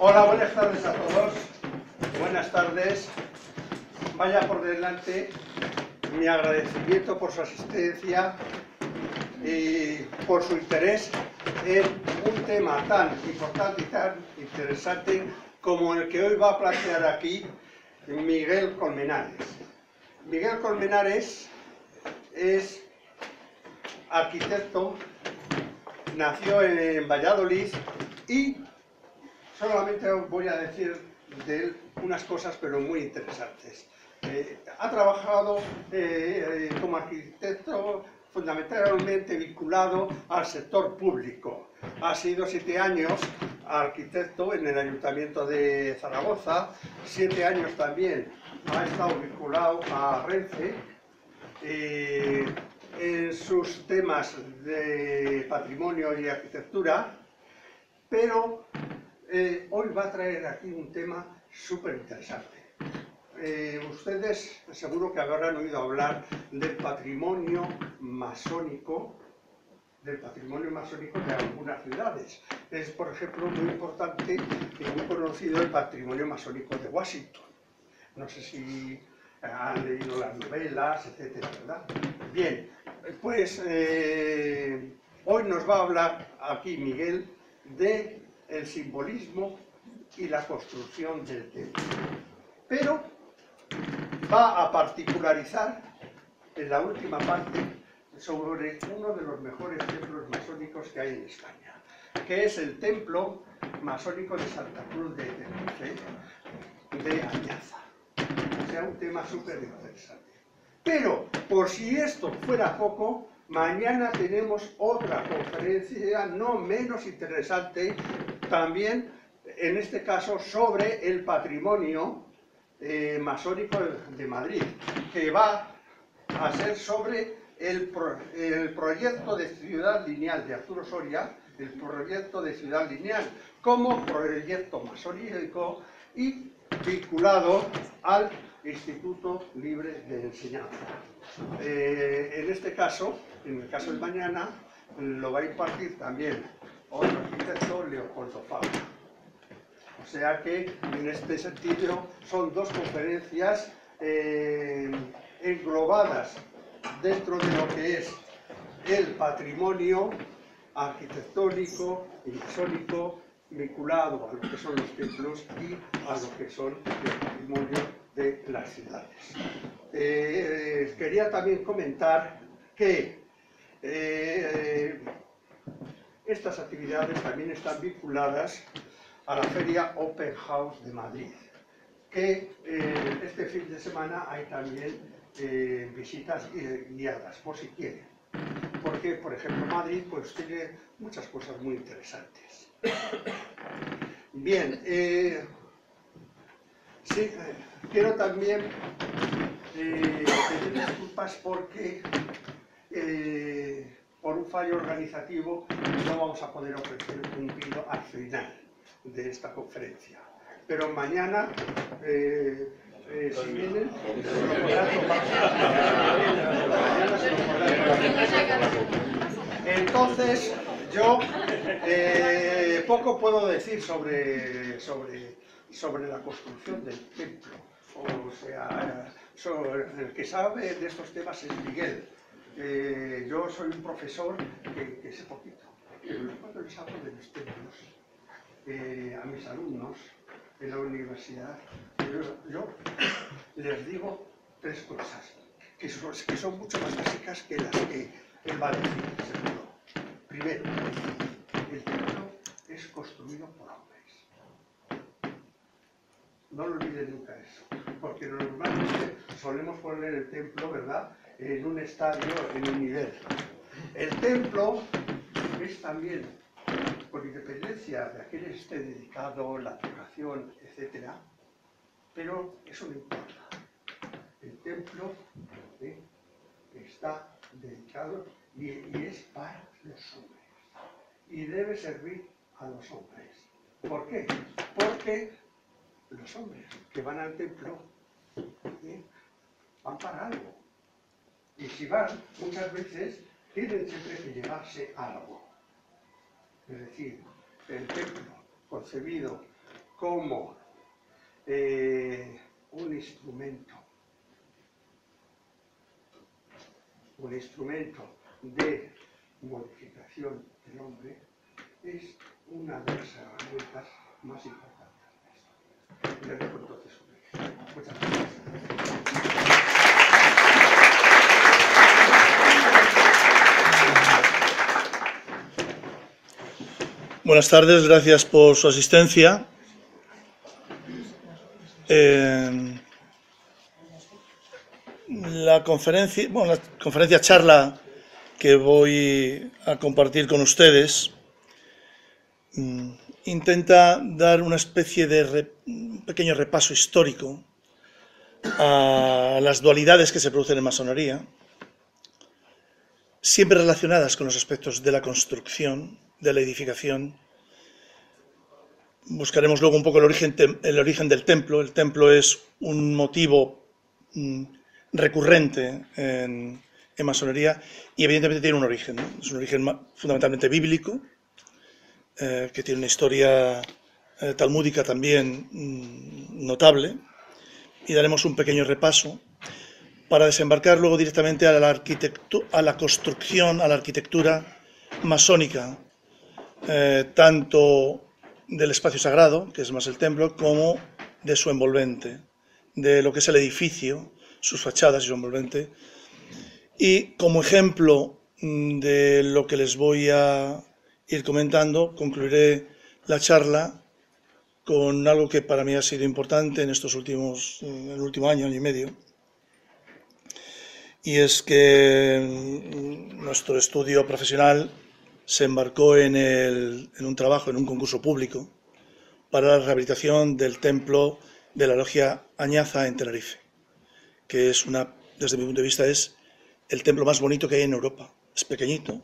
Hola, buenas tardes a todos. Buenas tardes. Vaya por delante mi agradecimiento por su asistencia y por su interés en un tema tan importante y tan interesante como el que hoy va a plantear aquí Miguel Colmenares. Miguel Colmenares es arquitecto, nació en Valladolid y solamente os voy a decir de él unas cosas, pero muy interesantes. Ha trabajado como arquitecto fundamentalmente vinculado al sector público. Ha sido 7 años arquitecto en el Ayuntamiento de Zaragoza, 7 años también ha estado vinculado a Renfe, en sus temas de patrimonio y arquitectura, pero hoy va a traer aquí un tema súper interesante. Ustedes seguro que habrán oído hablar del patrimonio masónico de algunas ciudades. Es, por ejemplo, muy importante y muy conocido el patrimonio masónico de Washington. No sé si han leído las novelas, etcétera, ¿verdad? Bien, pues hoy nos va a hablar aquí Miguel de el simbolismo y la construcción del templo. Pero va a particularizar en la última parte sobre uno de los mejores templos masónicos que hay en España, que es el templo masónico de Santa Cruz de Tenerife, de Añaza. O sea, un tema súper interesante. Pero, por si esto fuera poco, mañana tenemos otra conferencia no menos interesante, también, en este caso, sobre el patrimonio masónico de Madrid, que va a ser sobre el proyecto de Ciudad Lineal de Arturo Soria, el proyecto de Ciudad Lineal como proyecto masónico y vinculado al Instituto Libre de Enseñanza. En este caso, en el caso de mañana, lo va a impartir también otro arquitecto, Leopoldo Fabra. O sea que, en este sentido, son dos conferencias englobadas dentro de lo que es el patrimonio arquitectónico y masónico vinculado a lo que son los templos y a lo que son el patrimonio de las ciudades. Quería también comentar que estas actividades también están vinculadas a la Feria Open House de Madrid, que este fin de semana hay también visitas guiadas, por si quieren. Porque, por ejemplo, Madrid pues, tiene muchas cosas muy interesantes. Bien, sí, quiero también pedir disculpas porque por un fallo organizativo no vamos a poder ofrecer un vídeo al final de esta conferencia. Pero mañana, si vienen, se lo podrán tomar. Mañana se lo podrán tomar. Entonces, yo poco puedo decir sobre la construcción del templo. O sea, el que sabe de estos temas es Miguel. Yo soy un profesor que sé poquito, pero cuando les hablo de los templos, a mis alumnos en la universidad, yo les digo 3 cosas que son mucho más básicas que las que él va a decir, seguro. Primero, el templo es construido por hombres. No lo olviden nunca eso, porque normalmente solemos poner el templo, ¿verdad?, en un estadio, en un nivel. El templo es también, por independencia de a quién esté dedicado, la vocación, etc., pero eso no importa. El templo está dedicado y es para los hombres. Y debe servir a los hombres. ¿Por qué? Porque los hombres que van al templo van para algo. Y si van, muchas veces tienen siempre que llevarse algo. Es decir, el templo concebido como un instrumento de modificación del hombre, es una de las herramientas más importantes de la historia. Le dejo entonces un ejemplo. Muchas gracias. Buenas tardes, gracias por su asistencia. La conferencia charla que voy a compartir con ustedes intenta dar una especie de un pequeño repaso histórico a las dualidades que se producen en masonería, siempre relacionadas con los aspectos de la construcción, de la edificación. Buscaremos luego un poco el origen del templo. El templo es un motivo recurrente en masonería y evidentemente tiene un origen, ¿no? Es un origen fundamentalmente bíblico, que tiene una historia talmúdica también notable, y daremos un pequeño repaso para desembarcar luego directamente a la construcción, a la arquitectura masónica, tanto del espacio sagrado, que es más el templo, como de su envolvente, de lo que es el edificio, sus fachadas y su envolvente. Y como ejemplo de lo que les voy a ir comentando, concluiré la charla con algo que para mí ha sido importante en el último año y medio, y es que nuestro estudio profesional se embarcó en un trabajo, en un concurso público para la rehabilitación del templo de la Logia Añaza en Tenerife, que es desde mi punto de vista, es el templo más bonito que hay en Europa. Es pequeñito,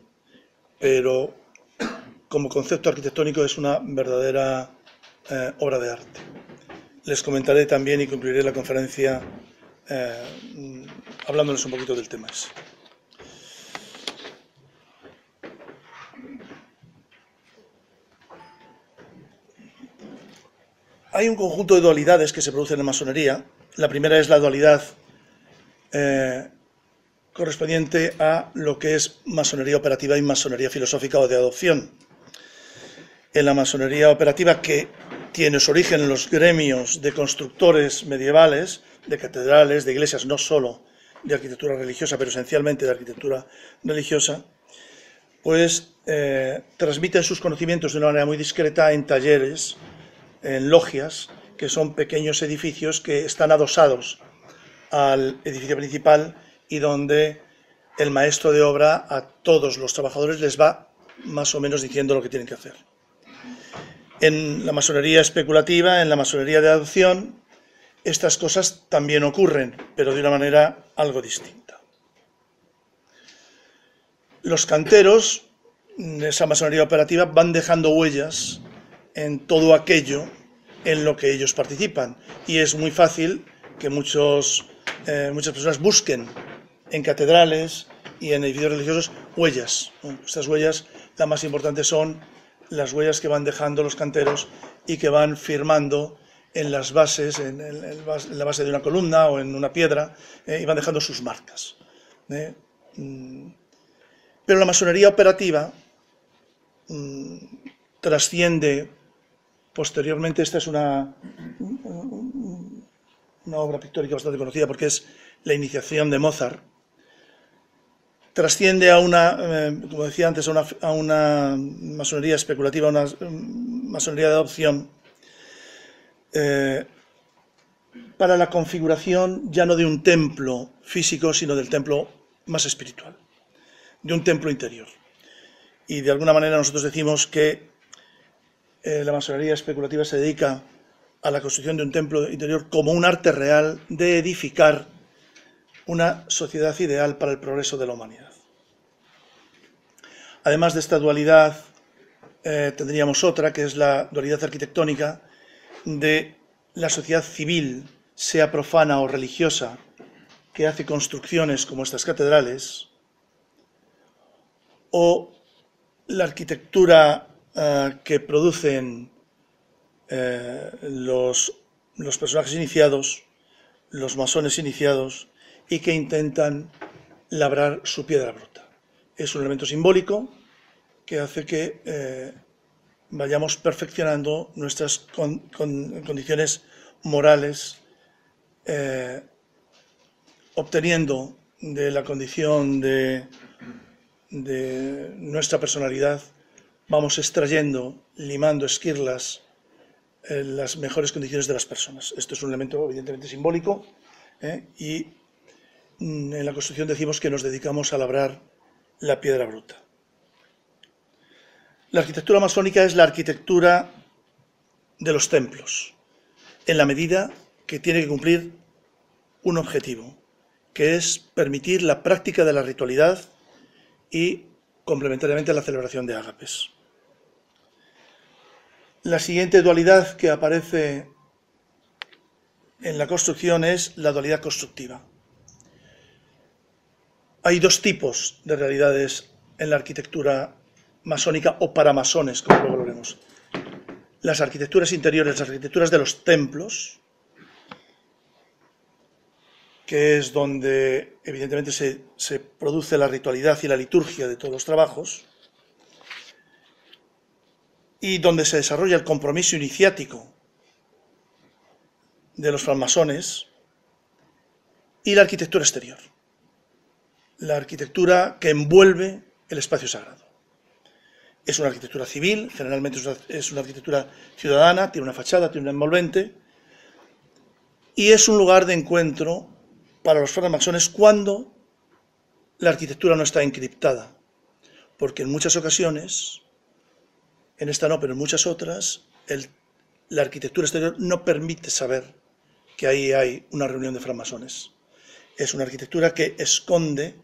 pero como concepto arquitectónico es una verdadera obra de arte. Les comentaré también y concluiré la conferencia hablándoles un poquito del tema ese. Hay un conjunto de dualidades que se producen en masonería. La primera es la dualidad correspondiente a lo que es masonería operativa y masonería filosófica o de adopción. En la masonería operativa, que tiene su origen en los gremios de constructores medievales, de catedrales, de iglesias, no solo de arquitectura religiosa, pero esencialmente de arquitectura religiosa, pues transmiten sus conocimientos de una manera muy discreta en talleres, en logias, que son pequeños edificios que están adosados al edificio principal y donde el maestro de obra a todos los trabajadores les va más o menos diciendo lo que tienen que hacer. En la masonería especulativa, en la masonería de adopción, estas cosas también ocurren, pero de una manera algo distinta. Los canteros de esa masonería operativa van dejando huellas en todo aquello en lo que ellos participan, y es muy fácil que muchas personas busquen en catedrales y en edificios religiosos huellas. Estas huellas, las más importantes son las huellas que van dejando los canteros y que van firmando en las bases, en la base de una columna o en una piedra, y van dejando sus marcas. Pero la masonería operativa trasciende posteriormente. Esta es una obra pictórica bastante conocida porque es la iniciación de Mozart. Trasciende a como decía antes, a una masonería especulativa, a una masonería de adopción, para la configuración ya no de un templo físico, sino del templo más espiritual, de un templo interior. Y de alguna manera nosotros decimos que la masonería especulativa se dedica a la construcción de un templo interior como un arte real de edificar una sociedad ideal para el progreso de la humanidad. Además de esta dualidad, tendríamos otra, que es la dualidad arquitectónica de la sociedad civil, sea profana o religiosa, que hace construcciones como estas catedrales, o la arquitectura que producen los personajes iniciados, los masones iniciados, y que intentan labrar su piedra bruta. Es un elemento simbólico que hace que vayamos perfeccionando nuestras condiciones morales, obteniendo de la condición de nuestra personalidad, vamos extrayendo, limando esquirlas, las mejores condiciones de las personas. Esto es un elemento evidentemente simbólico, y en la construcción decimos que nos dedicamos a labrar la piedra bruta. La arquitectura masónica es la arquitectura de los templos, en la medida que tiene que cumplir un objetivo, que es permitir la práctica de la ritualidad y complementariamente la celebración de ágapes. La siguiente dualidad que aparece en la construcción es la dualidad constructiva. Hay dos tipos de realidades en la arquitectura masónica o para masones, como luego lo veremos. Las arquitecturas interiores, las arquitecturas de los templos, que es donde evidentemente se produce la ritualidad y la liturgia de todos los trabajos, y donde se desarrolla el compromiso iniciático de los francmasones, y la arquitectura exterior, la arquitectura que envuelve el espacio sagrado. Es una arquitectura civil, generalmente es una arquitectura ciudadana, tiene una fachada, tiene un envolvente, y es un lugar de encuentro para los francmasones cuando la arquitectura no está encriptada, porque en muchas ocasiones, en esta no, pero en muchas otras, la arquitectura exterior no permite saber que ahí hay una reunión de francmasones. Es una arquitectura que esconde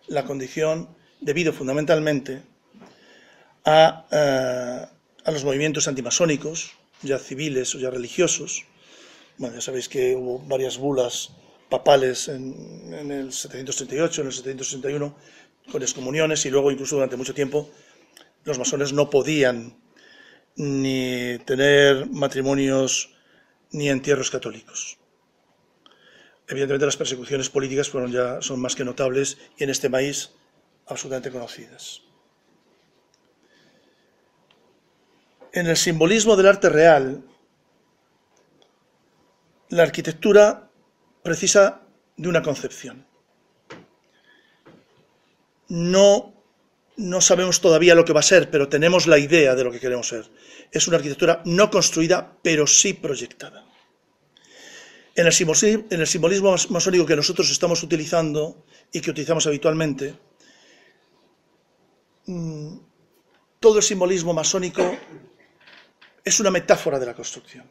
la condición debido fundamentalmente a los movimientos antimasónicos, ya civiles o ya religiosos. Bueno, ya sabéis que hubo varias bulas papales en el 738, en el 761, con excomuniones, y luego incluso durante mucho tiempo los masones no podían ni tener matrimonios ni entierros católicos. Evidentemente las persecuciones políticas son más que notables y en este país absolutamente conocidas. En el simbolismo del arte real, la arquitectura precisa de una concepción. No sabemos todavía lo que va a ser, pero tenemos la idea de lo que queremos ser. Es una arquitectura no construida, pero sí proyectada. En el simbolismo masónico que nosotros estamos utilizando y que utilizamos habitualmente, todo el simbolismo masónico es una metáfora de la construcción.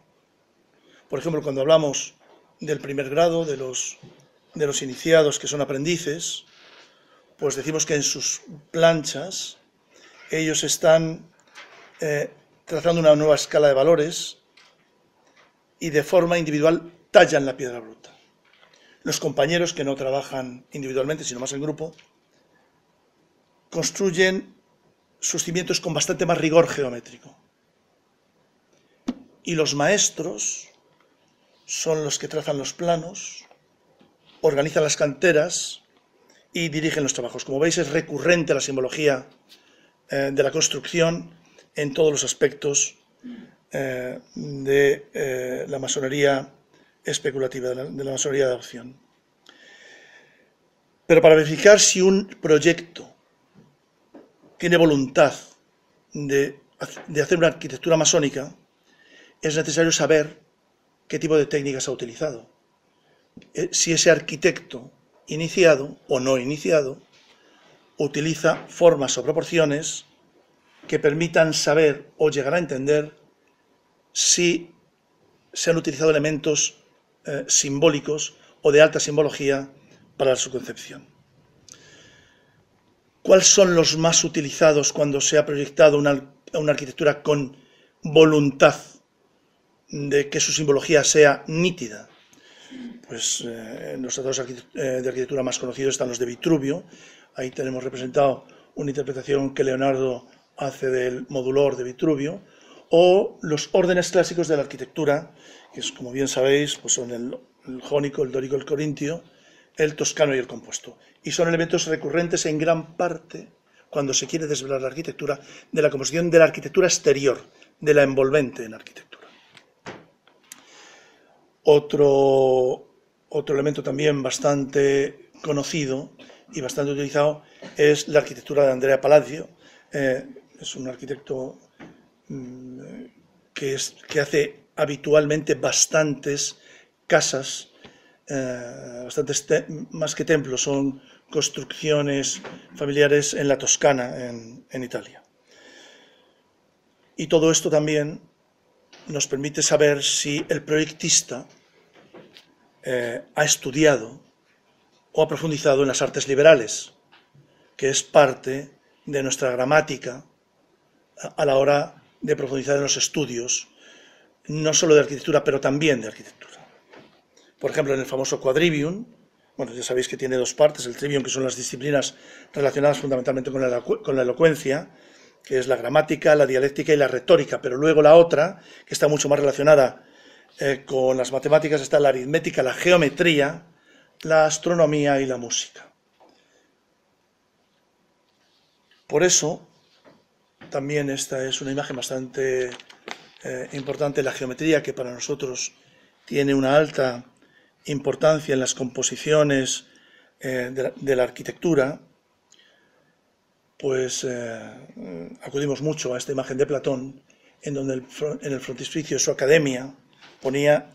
Por ejemplo, cuando hablamos del primer grado, de los iniciados que son aprendices, pues decimos que en sus planchas ellos están trazando una nueva escala de valores y de forma individual tallan la piedra bruta. Los compañeros que no trabajan individualmente, sino más en grupo, construyen sus cimientos con bastante más rigor geométrico. Y los maestros son los que trazan los planos, organizan las canteras y dirigen los trabajos. Como veis, es recurrente la simbología de la construcción en todos los aspectos de la masonería especulativa, de la masonería de adopción. Pero para verificar si un proyecto tiene voluntad de hacer una arquitectura masónica, es necesario saber qué tipo de técnicas ha utilizado. Si ese arquitecto iniciado o no iniciado utiliza formas o proporciones que permitan saber o llegar a entender si se han utilizado elementos simbólicos o de alta simbología para su concepción. ¿Cuáles son los más utilizados cuando se ha proyectado una arquitectura con voluntad de que su simbología sea nítida? Pues en los tratados de arquitectura más conocidos están los de Vitruvio. Ahí tenemos representado una interpretación que Leonardo hace del modulor de Vitruvio, o los órdenes clásicos de la arquitectura, que es, como bien sabéis, pues son el jónico, el dórico, el corintio, el toscano y el compuesto. Y son elementos recurrentes en gran parte, cuando se quiere desvelar la arquitectura, de la composición de la arquitectura exterior, de la envolvente en arquitectura. Otro elemento también bastante conocido y bastante utilizado es la arquitectura de Andrea Palladio. Es un arquitecto que hace habitualmente bastantes casas, más que templos, son construcciones familiares en la Toscana, en Italia. Y todo esto también nos permite saber si el proyectista ha estudiado o ha profundizado en las artes liberales, que es parte de nuestra gramática a la hora de profundizar en los estudios, no solo de arquitectura, pero también de arquitectura. Por ejemplo, en el famoso quadrivium, bueno, ya sabéis que tiene dos partes, el trivium, que son las disciplinas relacionadas fundamentalmente con la elocuencia, que es la gramática, la dialéctica y la retórica, pero luego la otra, que está mucho más relacionada con las matemáticas, está la aritmética, la geometría, la astronomía y la música. Por eso, también esta es una imagen bastante importante, la geometría, que para nosotros tiene una alta importancia en las composiciones de la arquitectura, pues acudimos mucho a esta imagen de Platón, en donde en el frontispicio de su academia ponía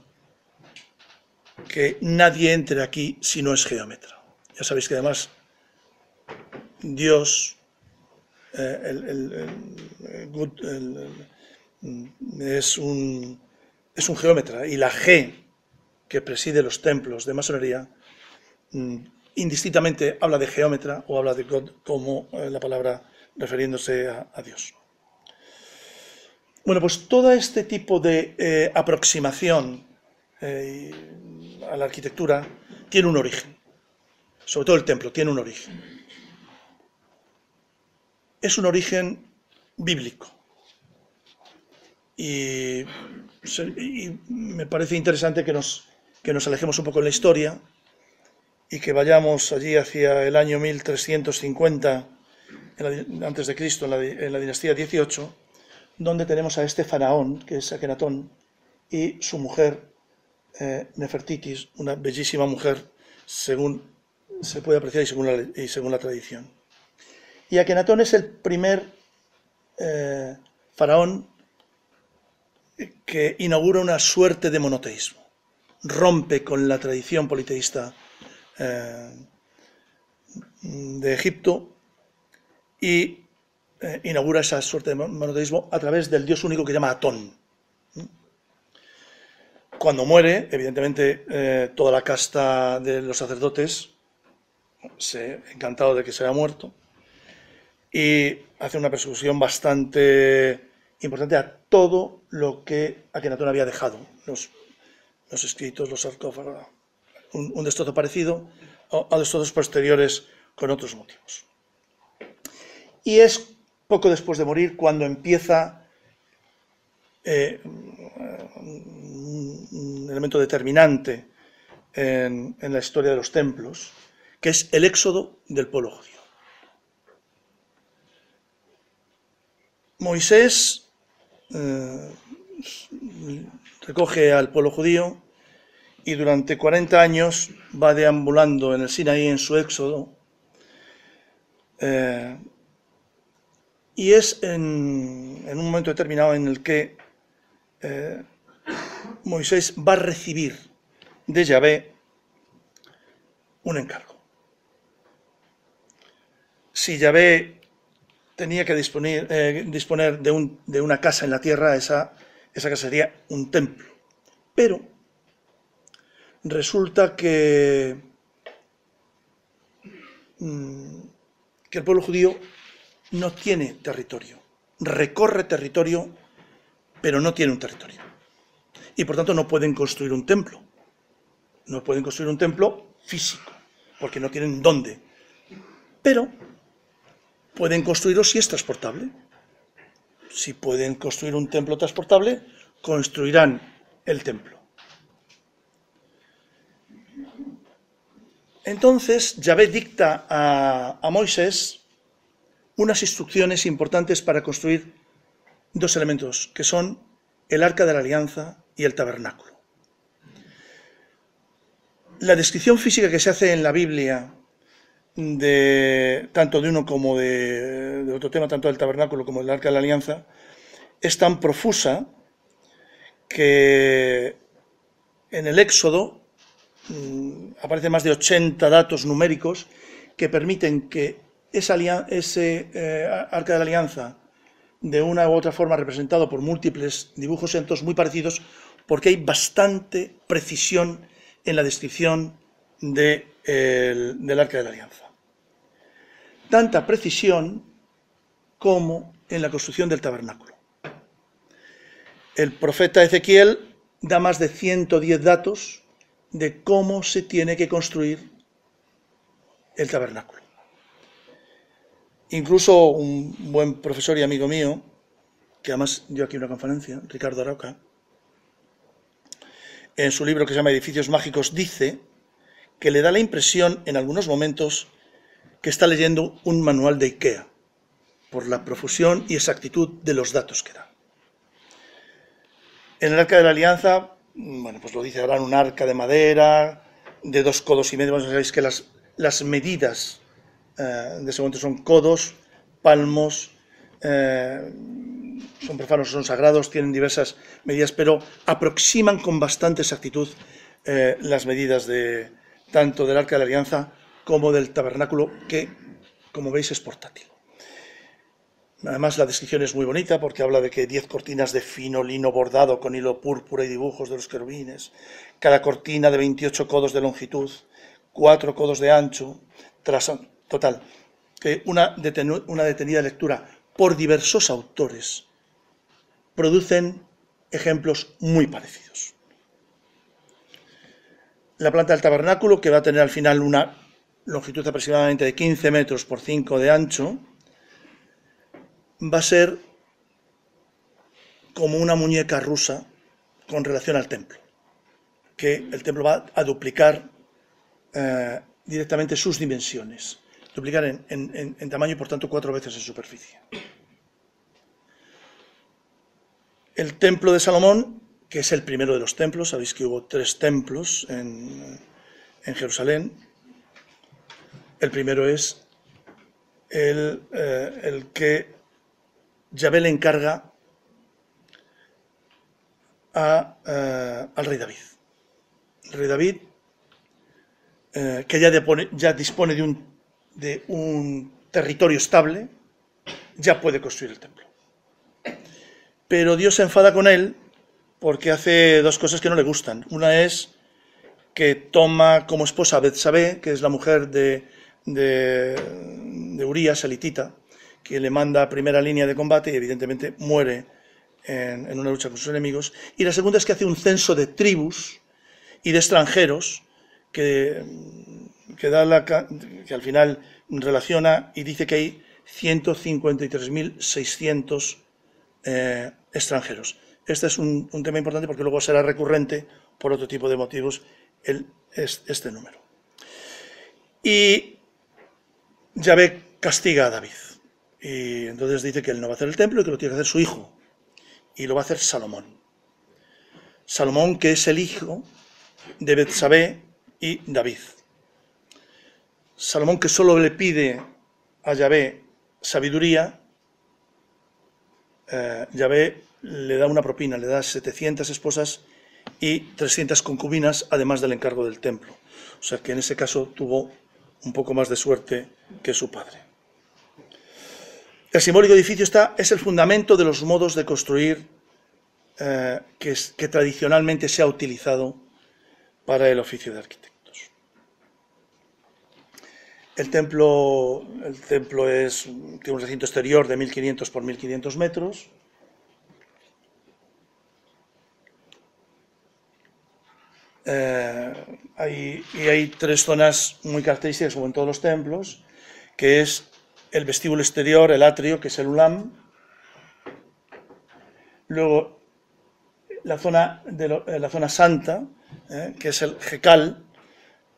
que nadie entre aquí si no es geómetra. Ya sabéis que además Dios es un geómetra, y la G que preside los templos de masonería indistintamente habla de geómetra o habla de God como la palabra refiriéndose a Dios. Bueno, pues todo este tipo de aproximación a la arquitectura tiene un origen. Sobre todo el templo tiene un origen. Es un origen bíblico. Y me parece interesante que nos alejemos un poco en la historia y que vayamos allí hacia el año 1350 antes de Cristo, en la dinastía 18, donde tenemos a este faraón, que es Akenatón, y su mujer Nefertitis, una bellísima mujer, según se puede apreciar y según la tradición. Y Akenatón es el primer faraón que inaugura una suerte de monoteísmo, rompe con la tradición politeísta de Egipto y inaugura esa suerte de monoteísmo a través del dios único que llama Atón. Cuando muere, evidentemente, toda la casta de los sacerdotes, encantado de que se haya muerto, y hace una persecución bastante importante a todo lo que Akenatón había dejado, los escritos, los sarcófagos, un destrozo parecido a destrozos posteriores con otros motivos. Y es poco después de morir cuando empieza un elemento determinante en la historia de los templos, que es el éxodo del pueblo judío. Moisés recoge al pueblo judío y durante 40 años va deambulando en el Sinaí en su éxodo, y es en un momento determinado en el que Moisés va a recibir de Yahvé un encargo. Si Yahvé tenía que disponer de una casa en la tierra, esa casa sería un templo. Pero resulta que el pueblo judío no tiene territorio. Recorre territorio, pero no tiene un territorio. Y por tanto no pueden construir un templo. No pueden construir un templo físico, porque no tienen dónde. Pero pueden construirlo si es transportable. si pueden construir un templo transportable, construirán el templo. Entonces, Yahvé dicta a Moisés unas instrucciones importantes para construir dos elementos, que son el Arca de la Alianza y el tabernáculo. La descripción física que se hace en la Biblia, tanto de uno como de otro tema, tanto del tabernáculo como del Arca de la Alianza, es tan profusa que en el Éxodo aparecen más de 80 datos numéricos que permiten que ese Arca de la Alianza, de una u otra forma representado por múltiples dibujos entos muy parecidos, porque hay bastante precisión en la descripción del Arca de la Alianza. Tanta precisión como en la construcción del tabernáculo. El profeta Ezequiel da más de 110 datos de cómo se tiene que construir el tabernáculo. Incluso un buen profesor y amigo mío, que además dio aquí una conferencia, Ricardo Arauca, en su libro que se llama Edificios Mágicos, dice que le da la impresión en algunos momentos que está leyendo un manual de IKEA, por la profusión y exactitud de los datos que da. En el Arca de la Alianza, bueno, pues lo dice, harán un arca de madera de 2 codos y medio. Bueno, sabéis que las medidas de ese momento son codos, palmos, son profanos, son sagrados, tienen diversas medidas, pero aproximan con bastante exactitud las medidas tanto del Arca de la Alianza como del tabernáculo, que, como veis, es portátil. Además, la descripción es muy bonita porque habla de que 10 cortinas de fino lino bordado con hilo púrpura y dibujos de los querubines, cada cortina de 28 codos de longitud, 4 codos de ancho, total, que una detenida lectura por diversos autores producen ejemplos muy parecidos. La planta del tabernáculo, que va a tener al final una longitud aproximadamente de 15 metros por 5 de ancho, va a ser como una muñeca rusa con relación al templo, que el templo va a duplicar directamente sus dimensiones, duplicar en tamaño y por tanto 4 veces en superficie. El templo de Salomón, que es el primero de los templos, sabéis que hubo 3 templos en Jerusalén. El primero es el que Yahvé le encarga al rey David. El rey David, que ya dispone de un territorio estable, ya puede construir el templo. Pero Dios se enfada con él porque hace 2 cosas que no le gustan. Una es que toma como esposa a Betsabé, que es la mujer de Urías, elitita, que le manda a primera línea de combate y evidentemente muere en una lucha con sus enemigos. Y la segunda es que hace un censo de tribus y de extranjeros que al final relaciona y dice que hay 153.600 extranjeros. Este es un tema importante porque luego será recurrente por otro tipo de motivos este número. Y Yahvé castiga a David. Y entonces dice que él no va a hacer el templo y que lo tiene que hacer su hijo. Y lo va a hacer Salomón. Salomón, que es el hijo de Betsabé y David. Salomón, que solo le pide a Yahvé sabiduría, Yahvé le da una propina, le da 700 esposas y 300 concubinas, además del encargo del templo. O sea que en ese caso tuvo un poco más de suerte que su padre. El simbólico edificio es el fundamento de los modos de construir que tradicionalmente se ha utilizado para el oficio de arquitectos. El templo tiene un recinto exterior de 1.500 por 1.500 metros. Hay 3 zonas muy características, como en todos los templos, que es el vestíbulo exterior, el atrio, que es el ulam, luego la zona santa, que es el Jekal,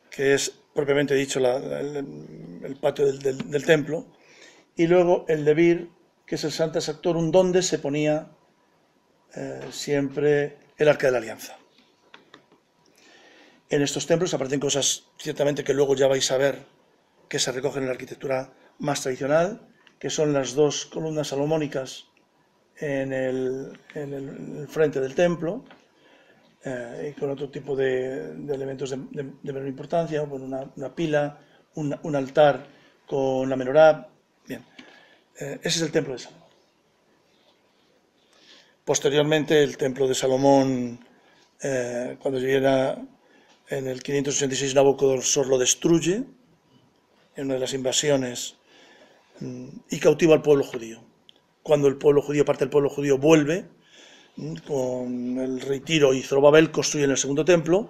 que es propiamente dicho el patio del templo, y luego el Debir, que es el Sancta Sanctorum, donde se ponía siempre el Arca de la Alianza. En estos templos aparecen cosas, ciertamente, que luego ya vais a ver que se recogen en la arquitectura más tradicional, que son las dos columnas salomónicas en el frente del templo, y con otro tipo de elementos de menor importancia, bueno, una pila, un altar con la menorá. Bien, ese es el templo de Salomón. Posteriormente, el templo de Salomón, cuando llega en el 586, Nabucodonosor lo destruye en una de las invasiones y cautiva al pueblo judío. Cuando el pueblo judío, parte del pueblo judío, vuelve con el rey Tiro y Zorobabel, construyen el segundo templo,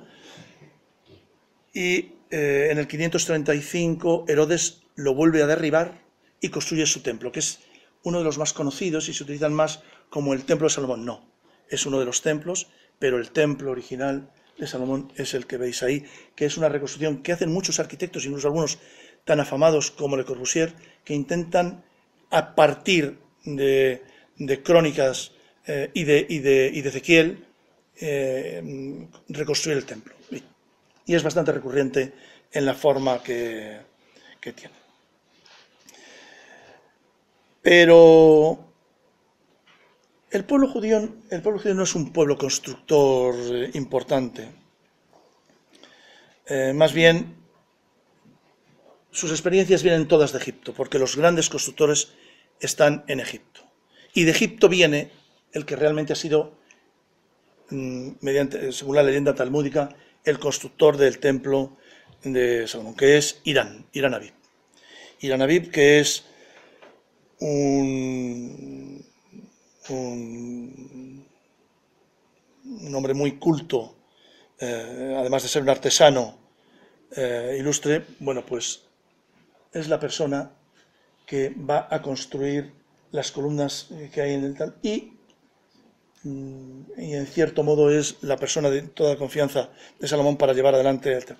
y en el 535 Herodes lo vuelve a derribar y construye su templo, que es uno de los más conocidos y se utilizan más como el templo de Salomón. No, es uno de los templos, pero el templo original de Salomón es el que veis ahí, que es una reconstrucción que hacen muchos arquitectos, incluso algunos tan afamados como Le Corbusier, que intentan, a partir de crónicas y de Ezequiel, reconstruir el templo. Y es bastante recurrente en la forma que tiene. Pero el pueblo judío no es un pueblo constructor importante. Más bien, sus experiencias vienen todas de Egipto, porque los grandes constructores están en Egipto. Y de Egipto viene el que realmente ha sido, según la leyenda talmúdica, el constructor del templo de Salomón, que es Irán Habib. Irán Habib, que es un hombre muy culto, además de ser un artesano ilustre, bueno, pues es la persona que va a construir las columnas que hay en el tal, y en cierto modo es la persona de toda confianza de Salomón para llevar adelante el tal.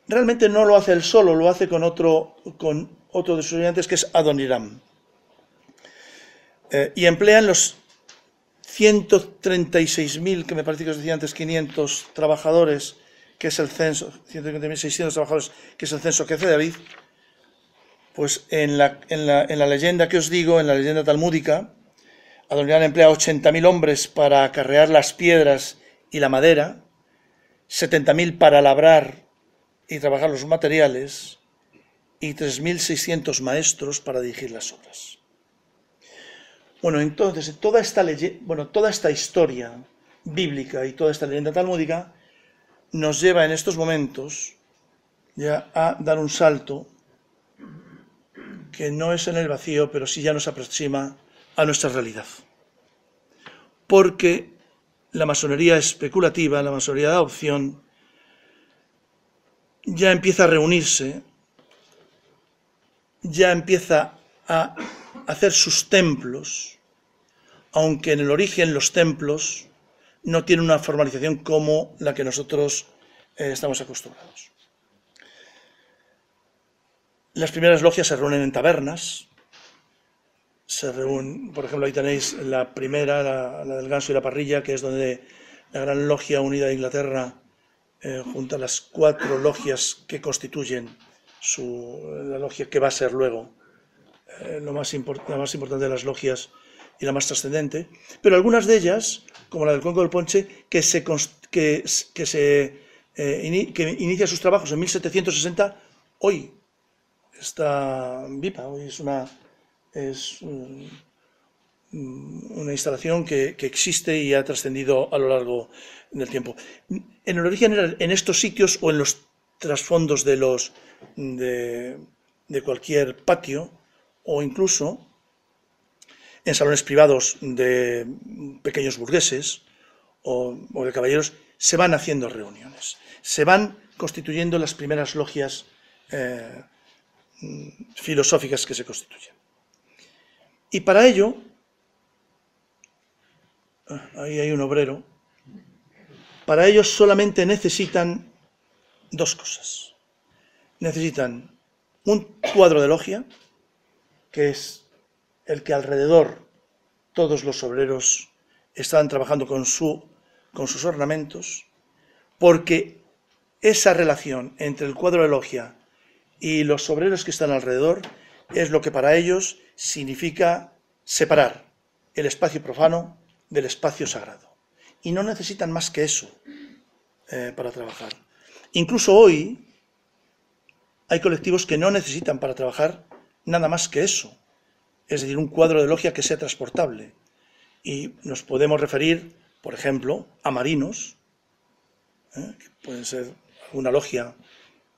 Realmente no lo hace él solo, lo hace con otro de sus ayudantes, que es Adoniram. Y emplean los 136.000, que me parece que os decía antes, 500 trabajadores, que es el censo, 150.600 trabajadores, que es el censo que hace David. Pues en la leyenda que os digo, en la leyenda talmúdica, Adoniram emplea 80.000 hombres para acarrear las piedras y la madera, 70.000 para labrar y trabajar los materiales, y 3.600 maestros para dirigir las obras. Bueno, entonces, toda esta historia bíblica y toda esta leyenda talmúdica nos lleva en estos momentos ya a dar un salto que no es en el vacío, pero sí ya nos aproxima a nuestra realidad. Porque la masonería especulativa, la masonería de adopción, ya empieza a reunirse, ya empieza a hacer sus templos, aunque en el origen los templos no tienen una formalización como la que nosotros estamos acostumbrados. Las primeras logias se reúnen en tabernas, por ejemplo, ahí tenéis la primera, la del ganso y la parrilla, que es donde la Gran Logia Unida de Inglaterra junta las 4 logias que constituyen la logia que va a ser luego la más importante de las logias y la más trascendente, pero algunas de ellas, como la del Cuenco del Ponche, que inicia sus trabajos en 1760, hoy está viva, hoy es una instalación que existe y ha trascendido a lo largo del tiempo. En el origen era en estos sitios o en los trasfondos de cualquier patio, o incluso en salones privados de pequeños burgueses o de caballeros, se van haciendo reuniones, se van constituyendo las primeras logias filosóficas que se constituyen. Y para ello ahí hay un obrero, para ellos solamente necesitan dos cosas. Necesitan un cuadro de logia, que es el que alrededor todos los obreros están trabajando con sus ornamentos, porque esa relación entre el cuadro de logia y los obreros que están alrededor es lo que para ellos significa separar el espacio profano del espacio sagrado. Y no necesitan más que eso para trabajar. Incluso hoy hay colectivos que no necesitan para trabajar nada más que eso. Es decir, un cuadro de logia que sea transportable. Y nos podemos referir, por ejemplo, a marinos, que pueden ser una logia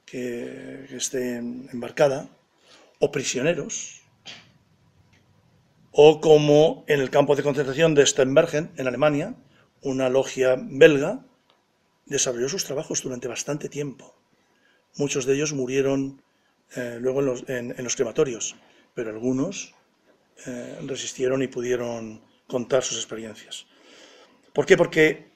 que esté embarcada, o prisioneros, o como en el campo de concentración de Steenbergen, en Alemania, una logia belga desarrolló sus trabajos durante bastante tiempo. Muchos de ellos murieron luego en los crematorios, pero algunos resistieron y pudieron contar sus experiencias. ¿Por qué? Porque,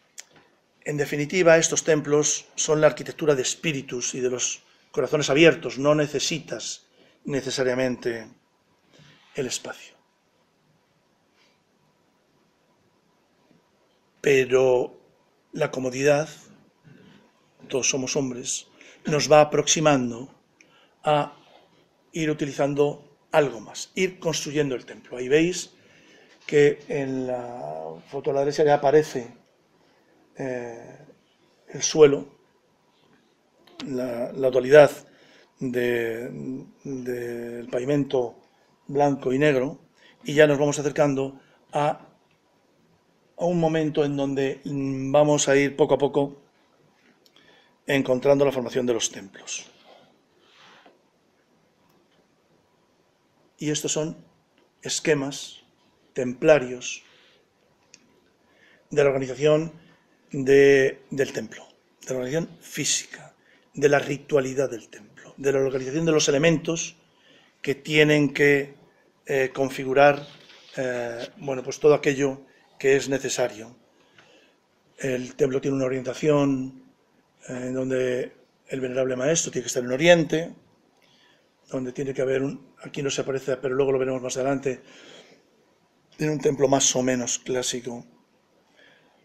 en definitiva, estos templos son la arquitectura de espíritus y de los corazones abiertos. No necesitas necesariamente el espacio. Pero la comodidad, todos somos hombres, nos va aproximando a ir utilizando algo más, ir construyendo el templo. Ahí veis que en la foto a la derecha ya aparece el suelo, la dualidad del pavimento blanco y negro, y ya nos vamos acercando a un momento en donde vamos a ir poco a poco encontrando la formación de los templos. Y estos son esquemas templarios de la organización del templo, de la organización física, de la ritualidad del templo, de la organización de los elementos que tienen que configurar pues todo aquello que es necesario. El templo tiene una orientación en donde el venerable maestro tiene que estar en oriente, donde tiene que haber aquí no se aparece, pero luego lo veremos más adelante, en un templo más o menos clásico.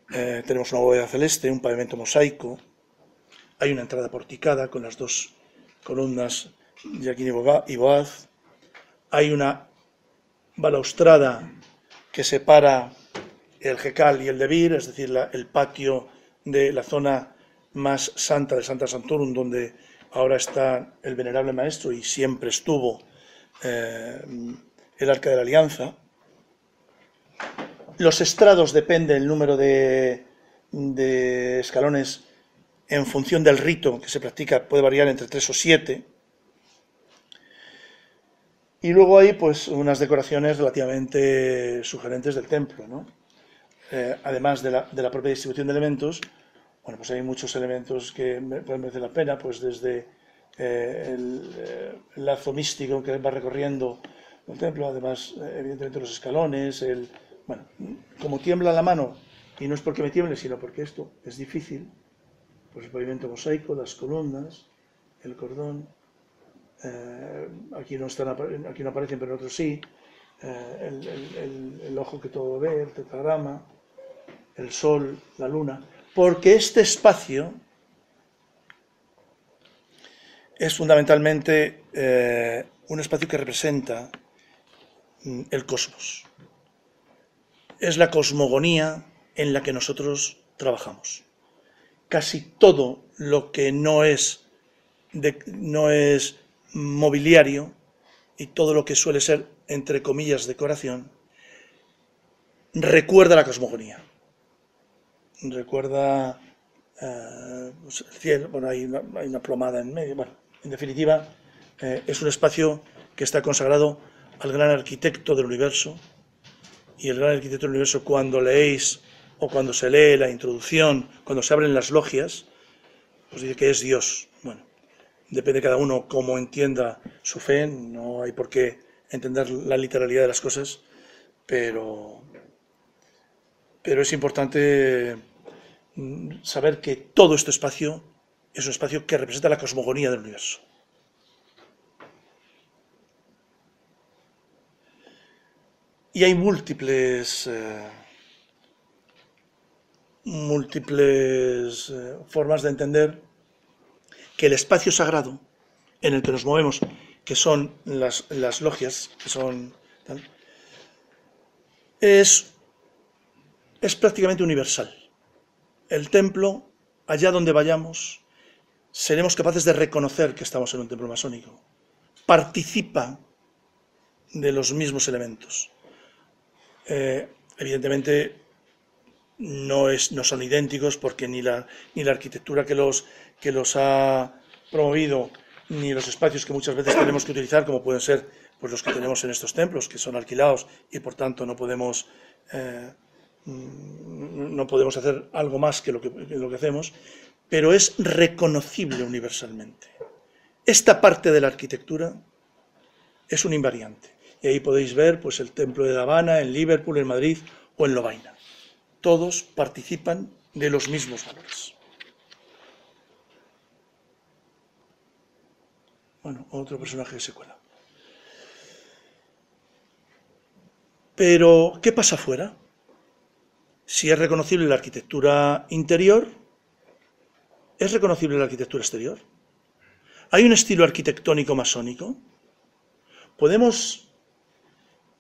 Tenemos una bóveda celeste, un pavimento mosaico, hay una entrada porticada con las dos columnas Yaquín y Boaz, hay una balaustrada que separa el Jekal y el Debir, es decir, el patio de la zona más santa de Santa Santorum, donde ahora está el venerable maestro y siempre estuvo el Arca de la Alianza. Los estrados dependen del número de escalones en función del rito que se practica, puede variar entre 3 o 7. Y luego hay pues unas decoraciones relativamente sugerentes del templo, ¿no? Además de la propia distribución de elementos, bueno, pues hay muchos elementos que pueden merecer la pena, pues desde el lazo místico que va recorriendo el templo, además, evidentemente, los escalones, bueno, como tiembla la mano, y no es porque me tiemble, sino porque esto es difícil, pues el pavimento mosaico, las columnas, el cordón, aquí no aparecen, pero en otros sí, el ojo que todo ve, el tetragrama, el sol, la luna, porque este espacio es fundamentalmente un espacio que representa el cosmos. Es la cosmogonía en la que nosotros trabajamos. Casi todo lo que no es mobiliario y todo lo que suele ser, entre comillas, decoración, recuerda la cosmogonía. Recuerda el cielo, bueno, hay una plomada en medio. Bueno, en definitiva, es un espacio que está consagrado al gran arquitecto del universo, y el gran arquitecto del universo, cuando leéis o cuando se lee la introducción, cuando se abren las logias, os dice que es Dios. Bueno, depende de cada uno cómo entienda su fe, no hay por qué entender la literalidad de las cosas, pero pero es importante saber que todo este espacio es un espacio que representa la cosmogonía del universo. Y hay múltiples formas de entender que el espacio sagrado en el que nos movemos, que son las logias, que son tal, es prácticamente universal. El templo, allá donde vayamos, seremos capaces de reconocer que estamos en un templo masónico. Participa de los mismos elementos. Evidentemente no son idénticos, porque ni la arquitectura que los ha promovido, ni los espacios que muchas veces tenemos que utilizar, como pueden ser pues los que tenemos en estos templos, que son alquilados y por tanto no podemos hacer algo más que lo que hacemos, pero es reconocible universalmente. Esta parte de la arquitectura es un invariante. Y ahí podéis ver pues, el templo de La Habana, en Liverpool, en Madrid o en Lovaina. Todos participan de los mismos valores. Bueno, otro personaje que se cuela. Pero, ¿qué pasa afuera? Si es reconocible la arquitectura interior, ¿es reconocible la arquitectura exterior? ¿Hay un estilo arquitectónico masónico? Podemos,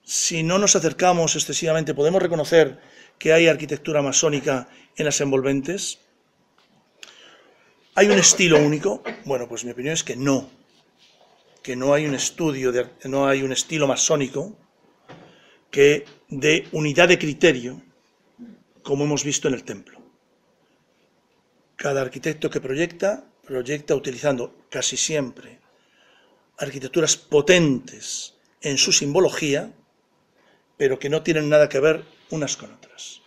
si no nos acercamos excesivamente, ¿podemos reconocer que hay arquitectura masónica en las envolventes? ¿Hay un estilo único? Bueno, pues mi opinión es que no hay un no hay un estilo masónico que dé unidad de criterio, como hemos visto en el templo. Cada arquitecto que proyecta utilizando casi siempre arquitecturas potentes en su simbología, pero que no tienen nada que ver unas con otras.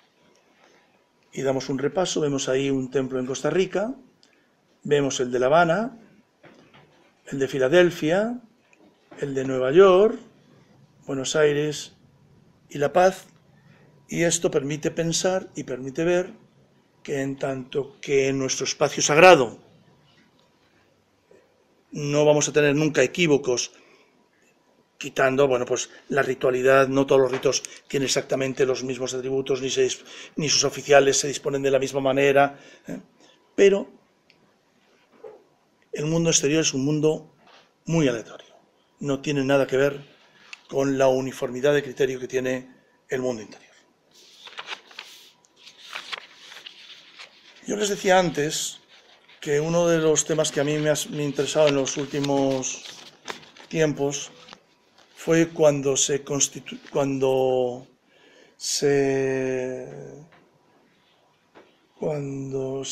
Y damos un repaso, vemos ahí un templo en Costa Rica, vemos el de La Habana, el de Filadelfia, el de Nueva York, Buenos Aires y La Paz, y esto permite pensar y permite ver que en tanto que en nuestro espacio sagrado no vamos a tener nunca equívocos, quitando, bueno, pues la ritualidad, no todos los ritos tienen exactamente los mismos atributos, ni sus oficiales se disponen de la misma manera, pero el mundo exterior es un mundo muy aleatorio, no tiene nada que ver con la uniformidad de criterio que tiene el mundo interior. Yo les decía antes que uno de los temas que a mí me ha interesado en los últimos tiempos fue cuando se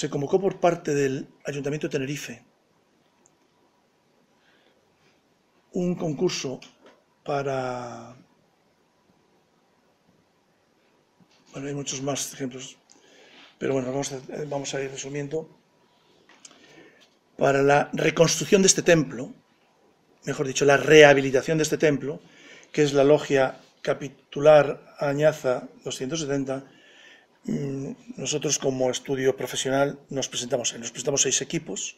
convocó por parte del Ayuntamiento de Tenerife un concurso para... Bueno, hay muchos más ejemplos, pero bueno, vamos a ir resumiendo. Para la reconstrucción de este templo, mejor dicho, la rehabilitación de este templo, que es la logia capitular Añaza 270, nosotros como estudio profesional nos presentamos 6 equipos,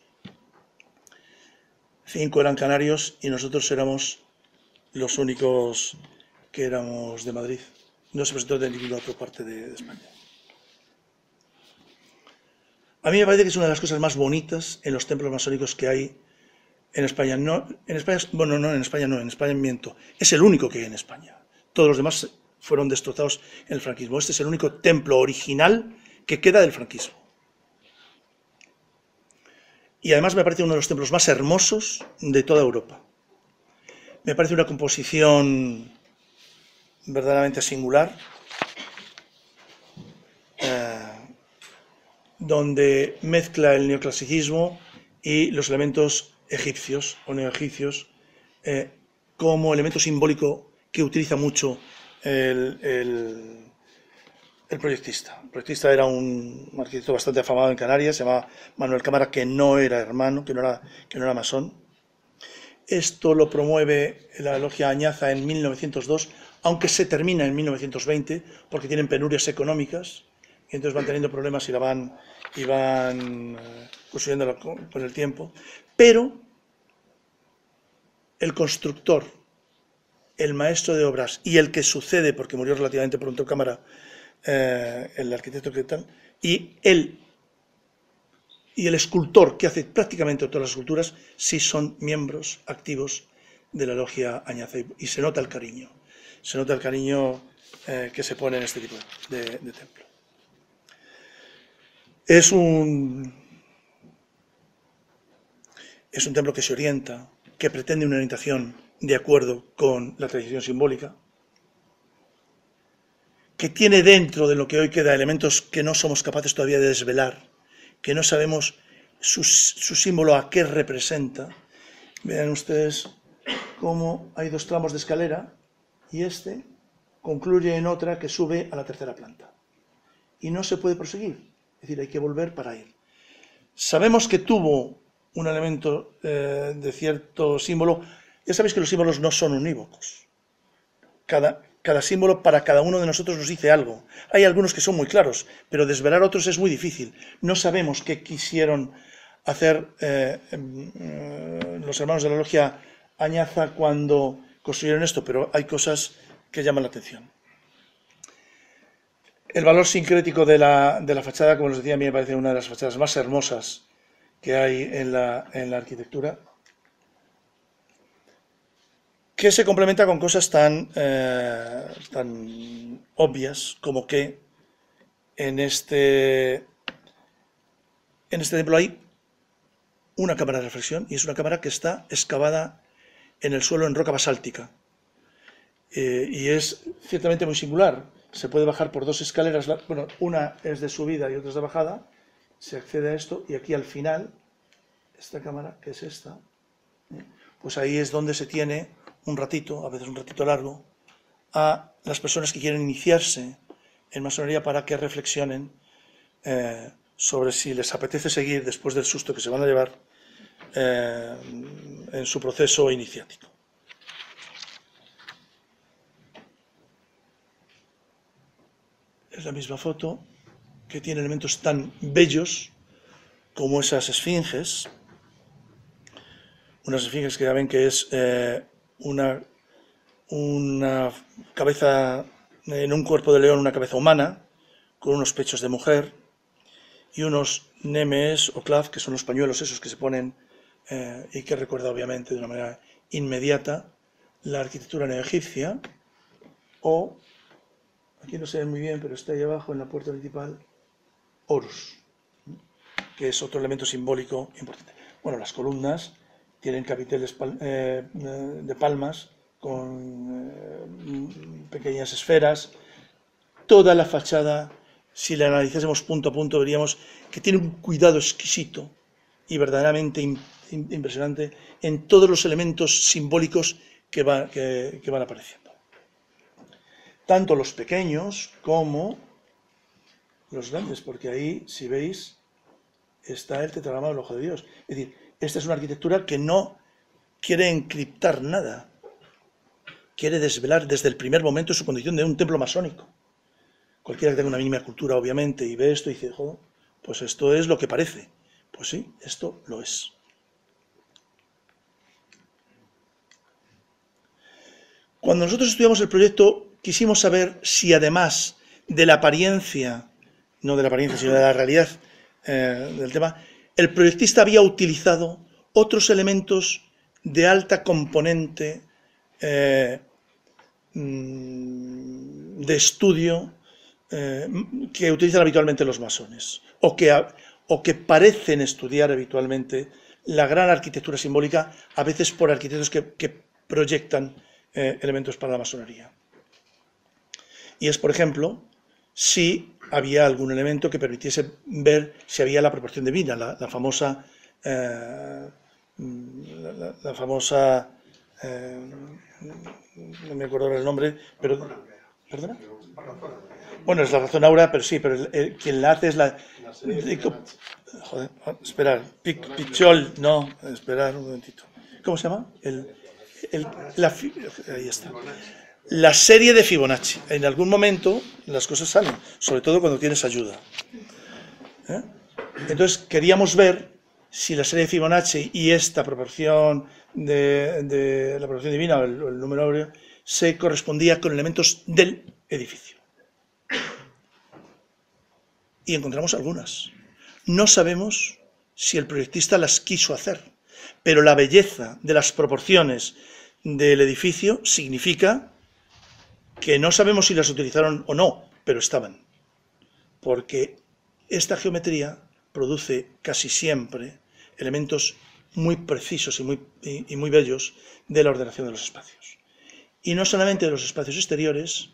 5 eran canarios y nosotros éramos los únicos que éramos de Madrid. No se presentó de ninguna otra parte de España. A mí me parece que es una de las cosas más bonitas en los templos masónicos que hay en España. En España miento. Es el único que hay en España. Todos los demás fueron destrozados en el franquismo. Este es el único templo original que queda del franquismo. Y además me parece uno de los templos más hermosos de toda Europa. Me parece una composición verdaderamente singular, donde mezcla el neoclasicismo y los elementos egipcios o neoegipcios como elemento simbólico que utiliza mucho el proyectista. El proyectista era un arquitecto bastante afamado en Canarias, se llamaba Manuel Cámara, que no era hermano, que no era masón. Esto lo promueve la logia Añaza en 1902, aunque se termina en 1920, porque tienen penurias económicas, y entonces van teniendo problemas y van construyéndola con el tiempo. Pero el constructor, el maestro de obras y el que sucede, porque murió relativamente pronto Cámara, el arquitecto que tal, y el escultor que hace prácticamente todas las esculturas, sí son miembros activos de la logia Añaza, y se nota el cariño que se pone en este tipo de templo. Es un templo que se orienta, que pretende una orientación de acuerdo con la tradición simbólica, que tiene dentro de lo que hoy queda elementos que no somos capaces todavía de desvelar, que no sabemos su símbolo a qué representa. Vean ustedes cómo hay dos tramos de escalera y este concluye en otra que sube a la tercera planta. Y no se puede proseguir, es decir, hay que volver para ir. Sabemos que tuvo un elemento de cierto símbolo. Ya sabéis que los símbolos no son unívocos. Cada símbolo para cada uno de nosotros nos dice algo. Hay algunos que son muy claros, pero desvelar otros es muy difícil. No sabemos qué quisieron hacer los hermanos de la logia Añaza cuando construyeron esto, pero hay cosas que llaman la atención. El valor sincrético de la fachada, como les decía, a mí me parece una de las fachadas más hermosas que hay en la arquitectura, que se complementa con cosas tan obvias como que en este templo hay una cámara de reflexión, y es una cámara que está excavada en el suelo en roca basáltica, y es ciertamente muy singular. Se puede bajar por dos escaleras, bueno, una es de subida y otra es de bajada, se accede a esto, y aquí al final, esta cámara, que es esta, pues ahí es donde se tiene un ratito, a veces un ratito largo, a las personas que quieren iniciarse en masonería para que reflexionen sobre si les apetece seguir después del susto que se van a llevar en su proceso iniciático. Es la misma foto, que tiene elementos tan bellos como esas esfinges. Unas esfinges que ya ven que es una cabeza en un cuerpo de león, una cabeza humana, con unos pechos de mujer, y unos nemes o clav, que son los pañuelos esos que se ponen y que recuerda obviamente de una manera inmediata la arquitectura neoegipcia, o, aquí no se ve muy bien, pero está ahí abajo en la puerta principal, Horus, que es otro elemento simbólico importante. Bueno, las columnas tienen capiteles de palmas con pequeñas esferas. Toda la fachada, si la analizásemos punto a punto, veríamos que tiene un cuidado exquisito y verdaderamente impresionante en todos los elementos simbólicos que van apareciendo. Tanto los pequeños como los grandes, porque ahí, si veis, está el tetragrama del ojo de Dios. Es decir, esta es una arquitectura que no quiere encriptar nada, quiere desvelar desde el primer momento su condición de un templo masónico. Cualquiera que tenga una mínima cultura, obviamente, y ve esto y dice, joder, pues esto es lo que parece. Pues sí, esto lo es. Cuando nosotros estudiamos el proyecto, quisimos saber si además de la apariencia, no de la apariencia, sino de la realidad del tema, el proyectista había utilizado otros elementos de alta componente de estudio que utilizan habitualmente los masones, o que parecen estudiar habitualmente la gran arquitectura simbólica, a veces por arquitectos que proyectan elementos para la masonería. Y es, por ejemplo, si había algún elemento que permitiese ver si había la proporción divina, la famosa no me acuerdo ahora el nombre, pero ¿perdona? Bueno, es la razón aura, pero sí, pero quien la hace es la... Joder, esperar, Pichol, no, esperar un momentito. ¿Cómo se llama? Ahí está. la serie de Fibonacci. En algún momento las cosas salen, sobre todo cuando tienes ayuda. Entonces queríamos ver si la serie de Fibonacci y esta proporción de la proporción divina, o el número áureo, se correspondía con elementos del edificio. Y encontramos algunas. No sabemos si el proyectista las quiso hacer, pero la belleza de las proporciones del edificio significa que no sabemos si las utilizaron o no, pero estaban. Porque esta geometría produce casi siempre elementos muy precisos y muy bellos de la ordenación de los espacios. Y no solamente de los espacios exteriores,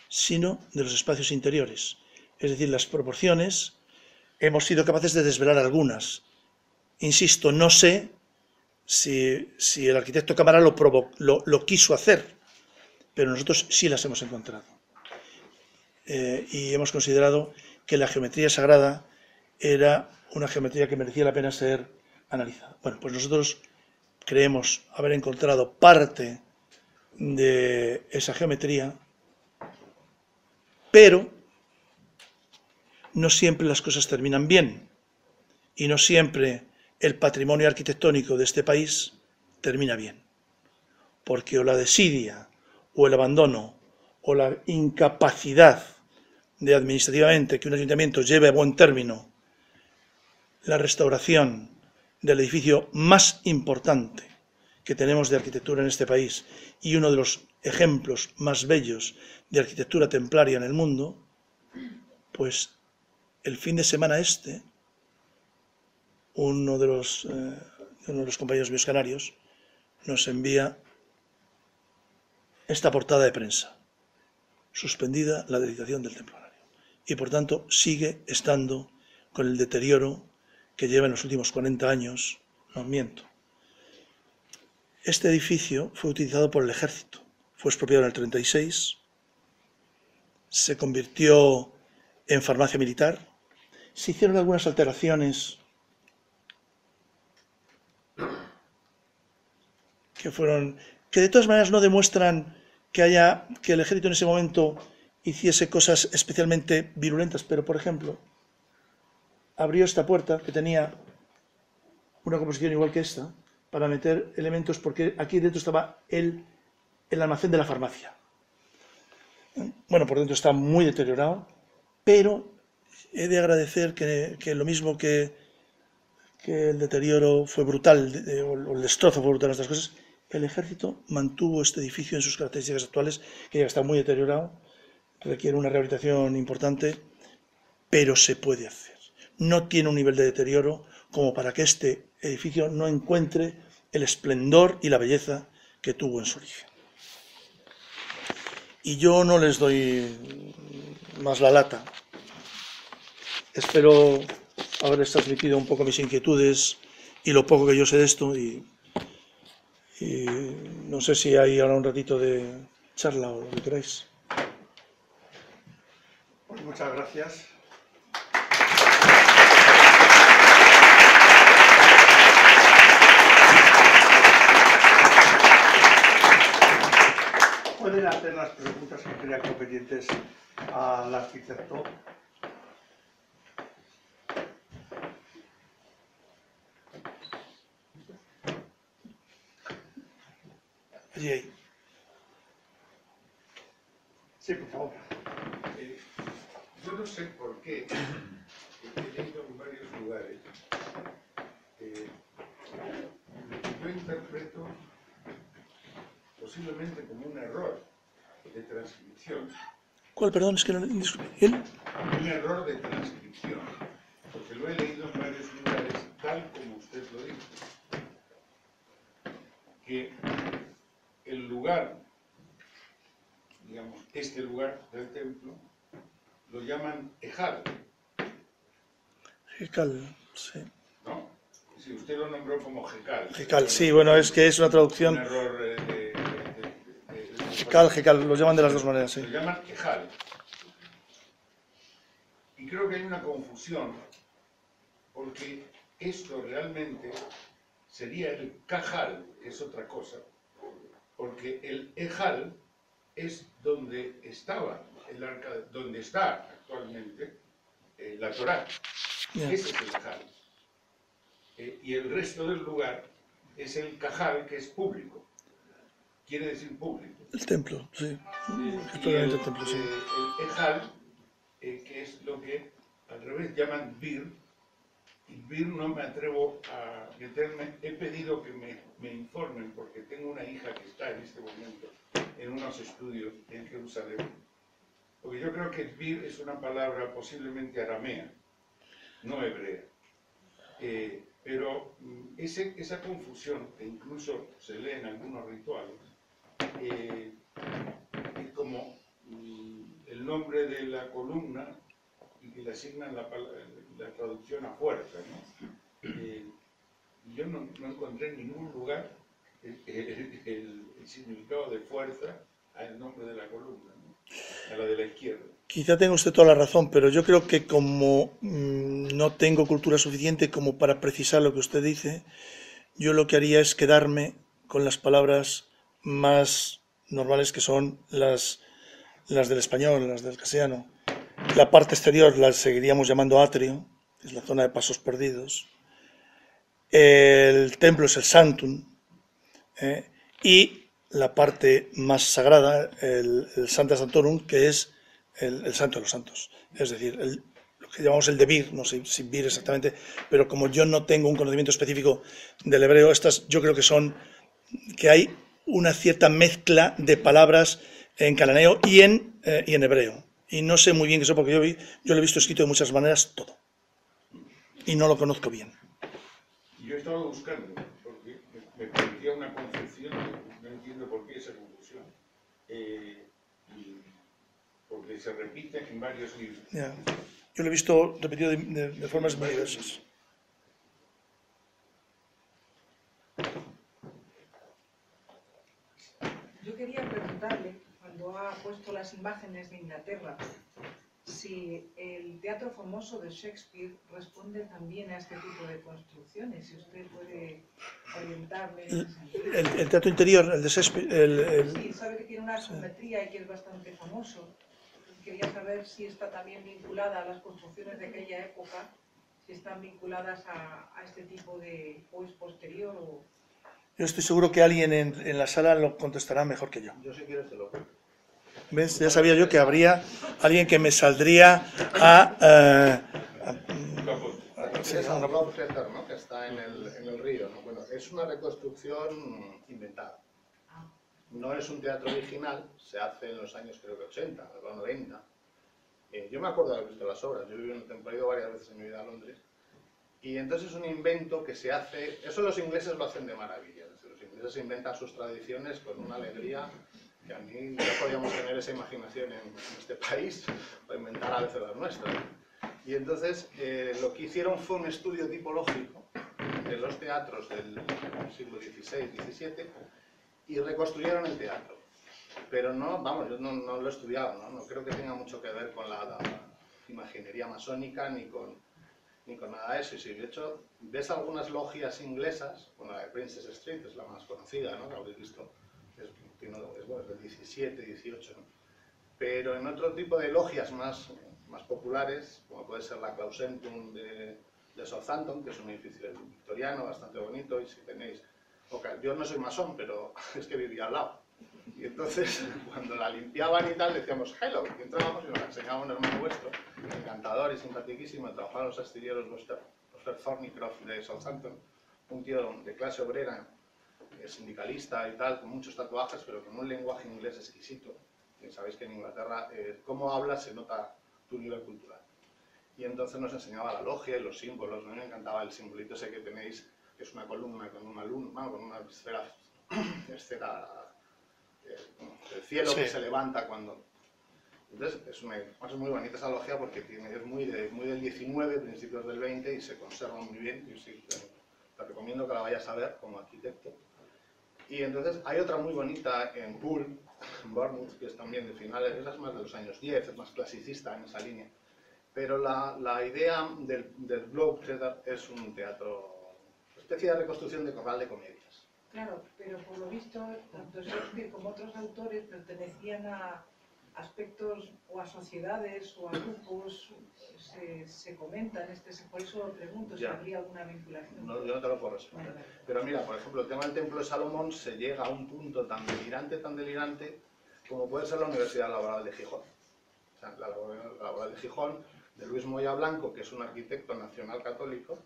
sino de los espacios interiores. Es decir, las proporciones, hemos sido capaces de desvelar algunas. Insisto, no sé si el arquitecto Cámara lo quiso hacer, pero nosotros sí las hemos encontrado. Y hemos considerado que la geometría sagrada era una geometría que merecía la pena ser analizada. Bueno, pues nosotros creemos haber encontrado parte de esa geometría, pero no siempre las cosas terminan bien y no siempre el patrimonio arquitectónico de este país termina bien, porque o la desidia o el abandono o la incapacidad de administrativamente que un ayuntamiento lleve a buen término la restauración del edificio más importante que tenemos de arquitectura en este país y uno de los ejemplos más bellos de arquitectura templaria en el mundo, pues el fin de semana uno de los compañeros míos canarios nos envía esta portada de prensa: suspendida la dedicación del templo canario. Y por tanto sigue estando con el deterioro que lleva en los últimos 40 años. No miento. Este edificio fue utilizado por el ejército, fue expropiado en el 36, se convirtió en farmacia militar, se hicieron algunas alteraciones que de todas maneras no demuestran que el ejército en ese momento hiciese cosas especialmente virulentas, pero por ejemplo abrió esta puerta que tenía una composición igual que esta para meter elementos, porque aquí dentro estaba el almacén de la farmacia. Bueno, por dentro está muy deteriorado, pero he de agradecer que lo mismo que el deterioro fue brutal, o el destrozo fue brutal en estas cosas, el ejército mantuvo este edificio en sus características actuales, que ya está muy deteriorado, requiere una rehabilitación importante, pero se puede hacer. No tiene un nivel de deterioro como para que este edificio no encuentre el esplendor y la belleza que tuvo en su origen. Y yo no les doy más la lata. Espero haber transmitido un poco mis inquietudes y lo poco que yo sé de esto, y no sé si hay ahora un ratito de charla o lo que queráis. Pues muchas gracias. Pueden hacer las preguntas que crean convenientes al arquitecto. Allí. Sí, por favor. Yo no sé por qué he leído en varios lugares yo interpreto posiblemente como un error de transcripción. ¿Cuál, perdón? Es que no... ¿El? Un error de transcripción, porque lo he leído en varios lugares, tal como usted lo dice, que el lugar, digamos, este lugar del templo, lo llaman Ejal. Jekal, sí. ¿No? Sí, usted lo nombró como Jekal. Jekal, sí, bueno, es que es una traducción. Un error Jekal, lo llaman de las dos maneras, sí. Lo llaman Ejal. Y creo que hay una confusión, porque esto realmente sería el Cajal, que es otra cosa, porque el Ejal es donde estaba el arca, donde está actualmente la Torá. Ya. Ese es el Cajal. Y el resto del lugar es el Cajal, que es público. Quiere decir público. El templo, sí. Es Y probablemente el templo, sí. el Ejal, que es lo que al revés llaman Bir, y Bir no me atrevo a meterme. He pedido que me informen porque tengo una hija que está en este momento en unos estudios en Jerusalén. Porque yo creo que Bir es una palabra posiblemente aramea, no hebrea. Pero esa confusión, que incluso se lee en algunos rituales, es como el nombre de la columna y que le asignan la traducción a fuerza, ¿no? Yo no encontré en ningún lugar el significado de fuerza al nombre de la columna, ¿no? A la de la izquierda. Quizá tenga usted toda la razón, pero yo creo que como no tengo cultura suficiente como para precisar lo que usted dice, yo lo que haría es quedarme con las palabras más normales, que son las del español, las del castellano. La parte exterior la seguiríamos llamando atrio, que es la zona de pasos perdidos. El templo es el sanctum, y la parte más sagrada, el Sancta Sanctorum, que es el santo de los santos. Es decir, lo que llamamos el de Bir, no sé si Bir exactamente, pero como yo no tengo un conocimiento específico del hebreo, estas yo creo que hay una cierta mezcla de palabras en cananeo y en hebreo. Y no sé muy bien qué eso, porque yo lo he visto escrito de muchas maneras todo. Y no lo conozco bien. Yo he estado buscando, porque me parecía una confusión, no entiendo por qué esa confusión, porque se repite en varios libros. Ya. Yo lo he visto repetido de formas muy diversas. Yo quería preguntarle, cuando ha puesto las imágenes de Inglaterra, si el teatro famoso de Shakespeare responde también a este tipo de construcciones, si usted puede orientarme en ese sentido. El teatro interior, el de Shakespeare, Sí, sabe que tiene una geometría y que es bastante famoso. Quería saber si está también vinculada a las construcciones de aquella época, si están vinculadas a este tipo de posterior o... Yo estoy seguro que alguien en la sala lo contestará mejor que yo. Yo si quieres te lo cuento. ¿Ves? Ya sabía yo que habría alguien que me saldría Sí, es un Globe Theatre, ¿no? Que está en el río, ¿no? Bueno, es una reconstrucción inventada. No es un teatro original, se hace en los años creo que 80, o 90. Yo me acuerdo de haber visto las obras, yo he ido varias veces en mi vida a Londres. Y entonces es un invento que se hace, eso los ingleses lo hacen de maravilla. Los ingleses inventan sus tradiciones con una alegría que a mí no podíamos tener esa imaginación en este país, para inventar a veces las nuestras. Y entonces lo que hicieron fue un estudio tipológico de los teatros del siglo XVI-XVII y reconstruyeron el teatro. Pero no, vamos, yo no lo he estudiado, no creo que tenga mucho que ver con la imaginería masónica ni con nada de eso. Y si de hecho ves algunas logias inglesas, bueno, la de Princess Street es la más conocida, ¿no? Que habréis visto, es del 17, 18, ¿no? Pero en otro tipo de logias más populares, como puede ser la Clausentum de Southampton, que es un edificio victoriano bastante bonito, y si tenéis... Yo no soy masón, pero es que vivía al lado. Y entonces, cuando la limpiaban y tal, decíamos hello, y entrábamos y nos la enseñaba un hermano vuestro, encantador y simpaticísimo, trabajaba en los astilleros Buster Thornycroft de Southampton, un tío de clase obrera, sindicalista y tal, con muchos tatuajes, pero con un lenguaje inglés exquisito. Y sabéis que en Inglaterra, cómo hablas se nota tu nivel cultural. Y entonces nos enseñaba la logia y los símbolos. A mí me encantaba el simbolito ese que tenéis, que es una columna con una luna, con una esfera del cielo, sí, que se levanta cuando... Entonces es muy bonita esa logia porque es muy del 19, principios del 20 y se conserva muy bien. Yo sí, te recomiendo que la vayas a ver como arquitecto. Y entonces hay otra muy bonita en Poole, en Bournemouth, que es también de finales, esa es más de los años 10, es más clasicista en esa línea. Pero la idea del Globe Theatre es un teatro, una especie de reconstrucción de corral de comedias. Claro, pero por lo visto, tanto Shakespeare como otros autores pertenecían a aspectos o a sociedades o a grupos, se comentan, por eso lo pregunto, si Ya. habría alguna vinculación. No, yo no te lo puedo responder. Vale, vale. Pero mira, por ejemplo, el tema del Templo de Salomón se llega a un punto tan delirante, como puede ser la Universidad Laboral de Gijón. O sea, la Laboral de Gijón, de Luis Moya Blanco, que es un arquitecto nacional católico.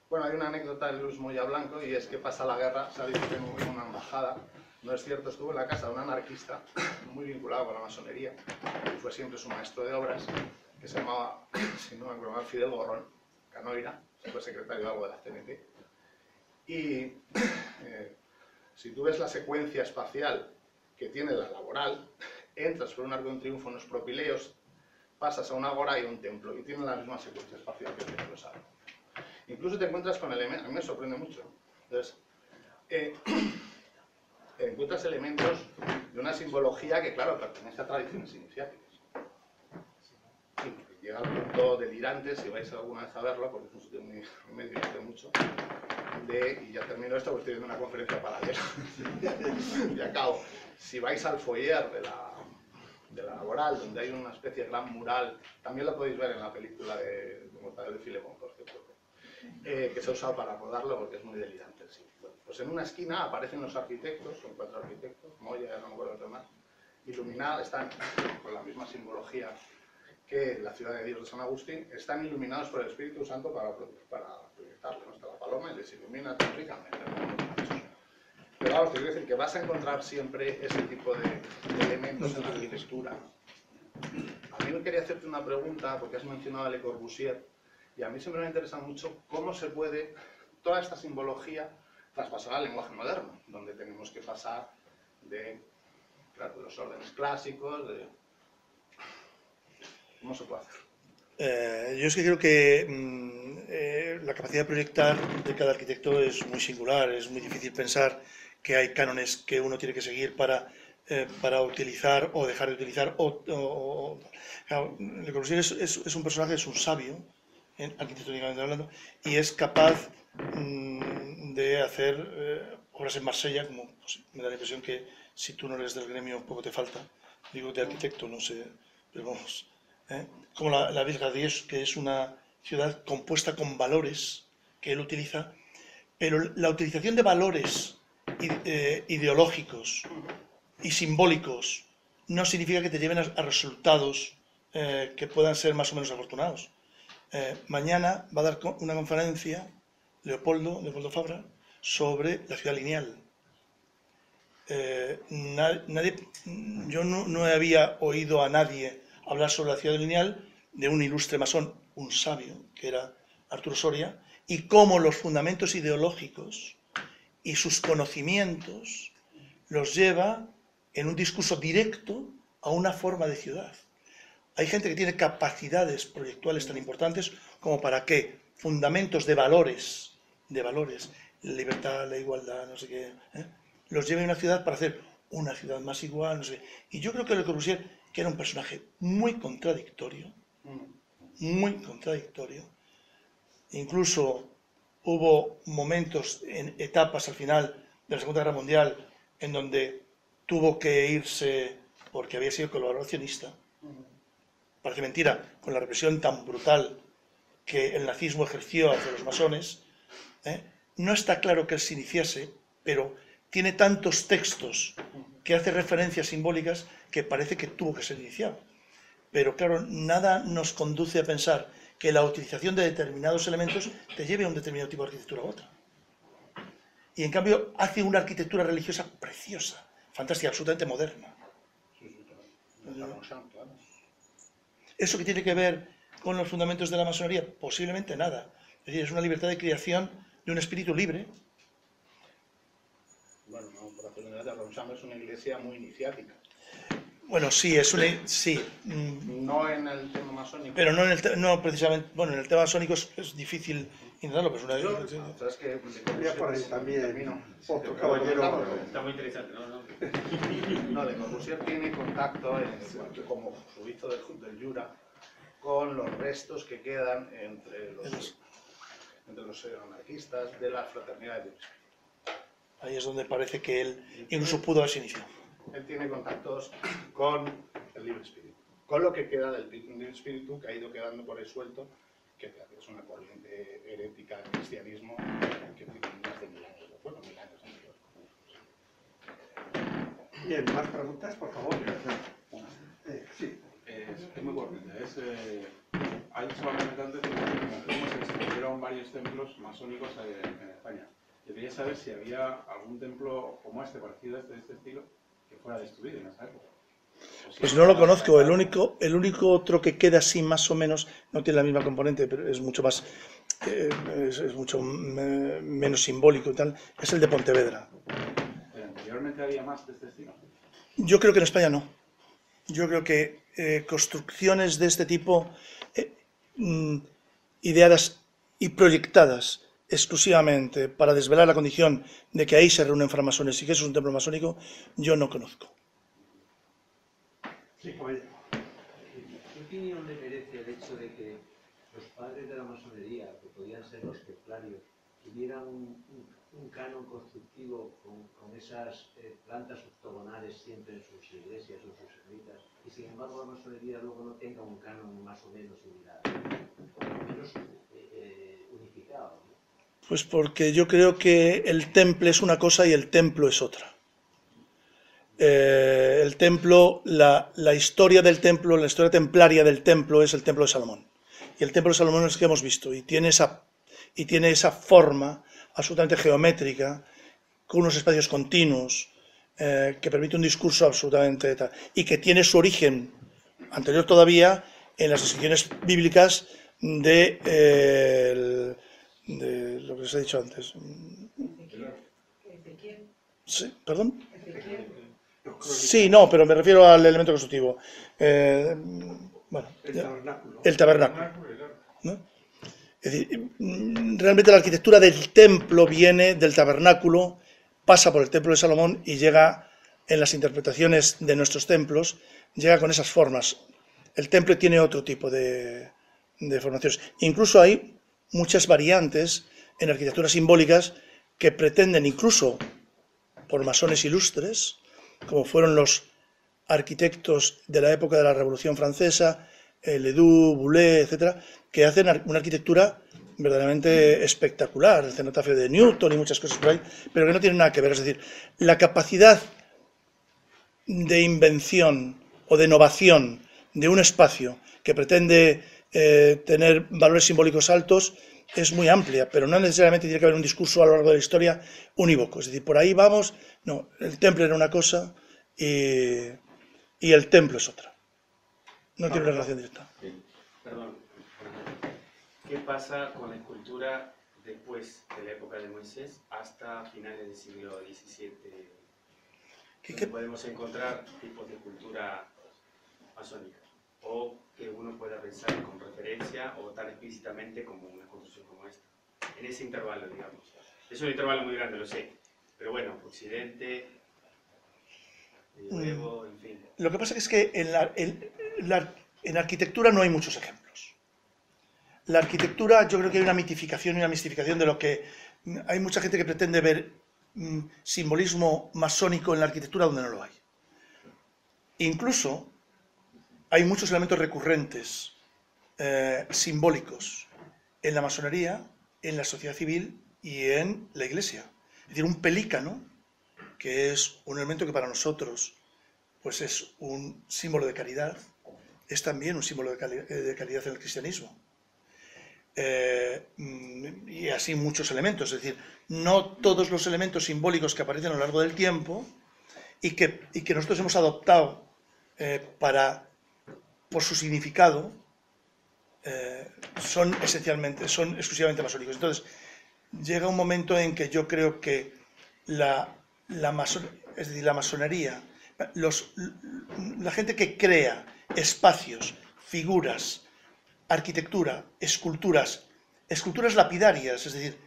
Bueno, hay una anécdota de Luis Moya Blanco, y es que pasa la guerra, se ha dicho que en una embajada, no es cierto, estuvo en la casa de un anarquista muy vinculado con la masonería, y fue siempre su maestro de obras, que se llamaba, si no me acuerdo mal, Fidel Gorrón Canoira, fue secretario de algo de la CNT. Y si tú ves la secuencia espacial que tiene la Laboral, entras por un arco de triunfo, unos propileos, pasas a una agora y a un templo, y tiene la misma secuencia espacial que el Templo de Salomón. Incluso te encuentras con elementos, a mí me sorprende mucho. Entonces, encuentras elementos de una simbología que, claro, pertenece a tradiciones iniciáticas. Y llega al punto delirante, si vais alguna vez a verlo, porque es un sitio muy, me divierte mucho, y ya termino esto, porque estoy viendo una conferencia paralela, y acabo. Si vais al foyer de la Laboral, donde hay una especie de gran mural, también lo podéis ver en la película de Mortadelo de Filemón, por cierto, que se ha usado para rodarlo porque es muy delirante el sitio. Bueno, pues en una esquina aparecen los arquitectos, son 4 arquitectos, Moya, no me acuerdo otro más, iluminados, están con la misma simbología que la ciudad de Dios de San Agustín, están iluminados por el Espíritu Santo para proyectarle, ¿no? Está la paloma y les ilumina tan ricamente. Pero vamos, te quiero decir que vas a encontrar siempre ese tipo de elementos en la arquitectura. A mí me quería hacerte una pregunta, porque has mencionado a Le Corbusier, y a mí siempre me interesa mucho cómo se puede toda esta simbología traspasar al lenguaje moderno, donde tenemos que pasar de, claro, los órdenes clásicos, ¿cómo se puede hacer? Yo es que creo que la capacidad de proyectar de cada arquitecto es muy singular, es muy difícil pensar que hay cánones que uno tiene que seguir para utilizar o dejar de utilizar. Claro, Le Corbusier es un personaje, es un sabio, arquitectónicamente hablando, y es capaz de hacer obras en Marsella, como pues, me da la impresión que si tú no eres del gremio poco te falta, digo de arquitecto, no sé, pero vamos, como la Villardies, que es una ciudad compuesta con valores que él utiliza, pero la utilización de valores ideológicos y simbólicos no significa que te lleven a resultados que puedan ser más o menos afortunados. Mañana va a dar una conferencia Leopoldo Fabra sobre la ciudad lineal. Yo no había oído a nadie hablar sobre la ciudad lineal de un ilustre masón, un sabio, que era Arturo Soria, y cómo los fundamentos ideológicos y sus conocimientos los lleva en un discurso directo a una forma de ciudad. Hay gente que tiene capacidades proyectuales tan importantes como para que fundamentos de valores, la libertad, la igualdad, no sé qué, los lleve a una ciudad para hacer una ciudad más igual, no sé qué. Y yo creo que Le Corbusier, que era un personaje muy contradictorio, incluso hubo momentos, en etapas al final de la Segunda Guerra Mundial, en donde tuvo que irse porque había sido colaboracionista. Parece mentira, con la represión tan brutal que el nazismo ejerció hacia los masones, no está claro que él se iniciase, pero tiene tantos textos que hace referencias simbólicas que parece que tuvo que ser iniciado. Pero claro, nada nos conduce a pensar que la utilización de determinados elementos te lleve a un determinado tipo de arquitectura u otra. Y en cambio hace una arquitectura religiosa preciosa, fantástica, absolutamente moderna. ¿Eso que tiene que ver con los fundamentos de la masonería? Posiblemente nada. Es decir, es una libertad de creación de un espíritu libre. Bueno, no, por hacer una idea, Ronsam es una iglesia muy iniciática. Bueno, sí, sí. No en el tema masónico. Pero no precisamente, bueno, en el tema masónico es difícil intentarlo, pero es una iglesia. ¿Sabes qué? Había por ahí también otro Sí, caballero. Está muy interesante, ¿no? No, Le Corbusier tiene contacto, como su hizo del Jura, con los restos que quedan entre los anarquistas de la fraternidad de Dios. Ahí es donde parece que él incluso pudo haberse iniciado. Él tiene contactos con el libre espíritu, con lo que queda del libre espíritu que ha ido quedando por ahí suelto, que es una corriente herética del cristianismo que tiene más de 1000 años, bueno, 1000 años anterior. Bien, más preguntas, por favor. Sí. Es muy cortita. Ha dicho antes cómo se descubrieron varios templos masónicos en España. Yo quería saber si había algún templo como este, parecido a este, de este estilo, que fuera destruido en esa época. Pues no lo conozco. El único otro que queda así más o menos, no tiene la misma componente, pero es mucho más, es mucho menos simbólico y tal, es el de Pontevedra. ¿Pero anteriormente había más de este estilo? Yo creo que en España no. Yo creo que construcciones de este tipo, ideadas y proyectadas exclusivamente para desvelar la condición de que ahí se reúnen francmasones y que eso es un templo masónico, yo no conozco. Sí, caballero. ¿Qué opinión le merece el hecho de que los padres de la masonería, que podían ser los templarios, tuvieran un canon constructivo con esas plantas octogonales siempre en sus iglesias o sus ermitas, y sin embargo la masonería luego no tenga un canon más o menos similar, menos unificado, ¿no? Pues porque yo creo que el temple es una cosa y el templo es otra. El templo, la historia del templo, la historia templaria del templo es el templo de Salomón. Y el templo de Salomón es el que hemos visto, y tiene esa forma absolutamente geométrica, con unos espacios continuos, que permite un discurso absolutamente tal, y que tiene su origen anterior todavía en las descripciones bíblicas de lo que os he dicho antes. Ezequiel. Sí, ¿perdón? Ezequiel. Sí, no, pero me refiero al elemento constructivo. Bueno, el tabernáculo. ¿No? Es decir, realmente la arquitectura del templo viene del tabernáculo, pasa por el templo de Salomón y llega en las interpretaciones de nuestros templos, llega con esas formas. El templo tiene otro tipo de formaciones. Incluso hay muchas variantes en arquitecturas simbólicas que pretenden, incluso por masones ilustres, como fueron los arquitectos de la época de la Revolución Francesa, Ledoux, Boulez, etcétera, que hacen una arquitectura verdaderamente espectacular, el cenotafio de Newton y muchas cosas por ahí, pero que no tienen nada que ver. Es decir, la capacidad de invención o de innovación de un espacio que pretende tener valores simbólicos altos es muy amplia, pero no necesariamente tiene que haber un discurso a lo largo de la historia unívoco. Es decir, por ahí vamos, no, el templo era una cosa y el templo es otra. No tiene una relación directa. Perdón. ¿Qué pasa con la escultura después de la época de Moisés hasta finales del siglo XVII? ¿Qué podemos encontrar tipos de escultura masónica? O que uno pueda pensar con referencia o tan explícitamente como una construcción como esta. En ese intervalo, digamos. Es un intervalo muy grande, lo sé. Pero bueno, Occidente, Medioevo, en fin. Lo que pasa es que en arquitectura no hay muchos ejemplos. La arquitectura, yo creo que hay una mitificación y una mistificación de lo que... Hay mucha gente que pretende ver simbolismo masónico en la arquitectura donde no lo hay. Incluso hay muchos elementos recurrentes, simbólicos, en la masonería, en la sociedad civil y en la iglesia. Es decir, un pelícano, que es un elemento que para nosotros pues es un símbolo de caridad, es también un símbolo de caridad en el cristianismo. Y así muchos elementos, es decir, no todos los elementos simbólicos que aparecen a lo largo del tiempo y que nosotros hemos adoptado por su significado, son exclusivamente masónicos. Entonces, llega un momento en que yo creo que la masonería, la gente que crea espacios, figuras, arquitectura, esculturas lapidarias, es decir,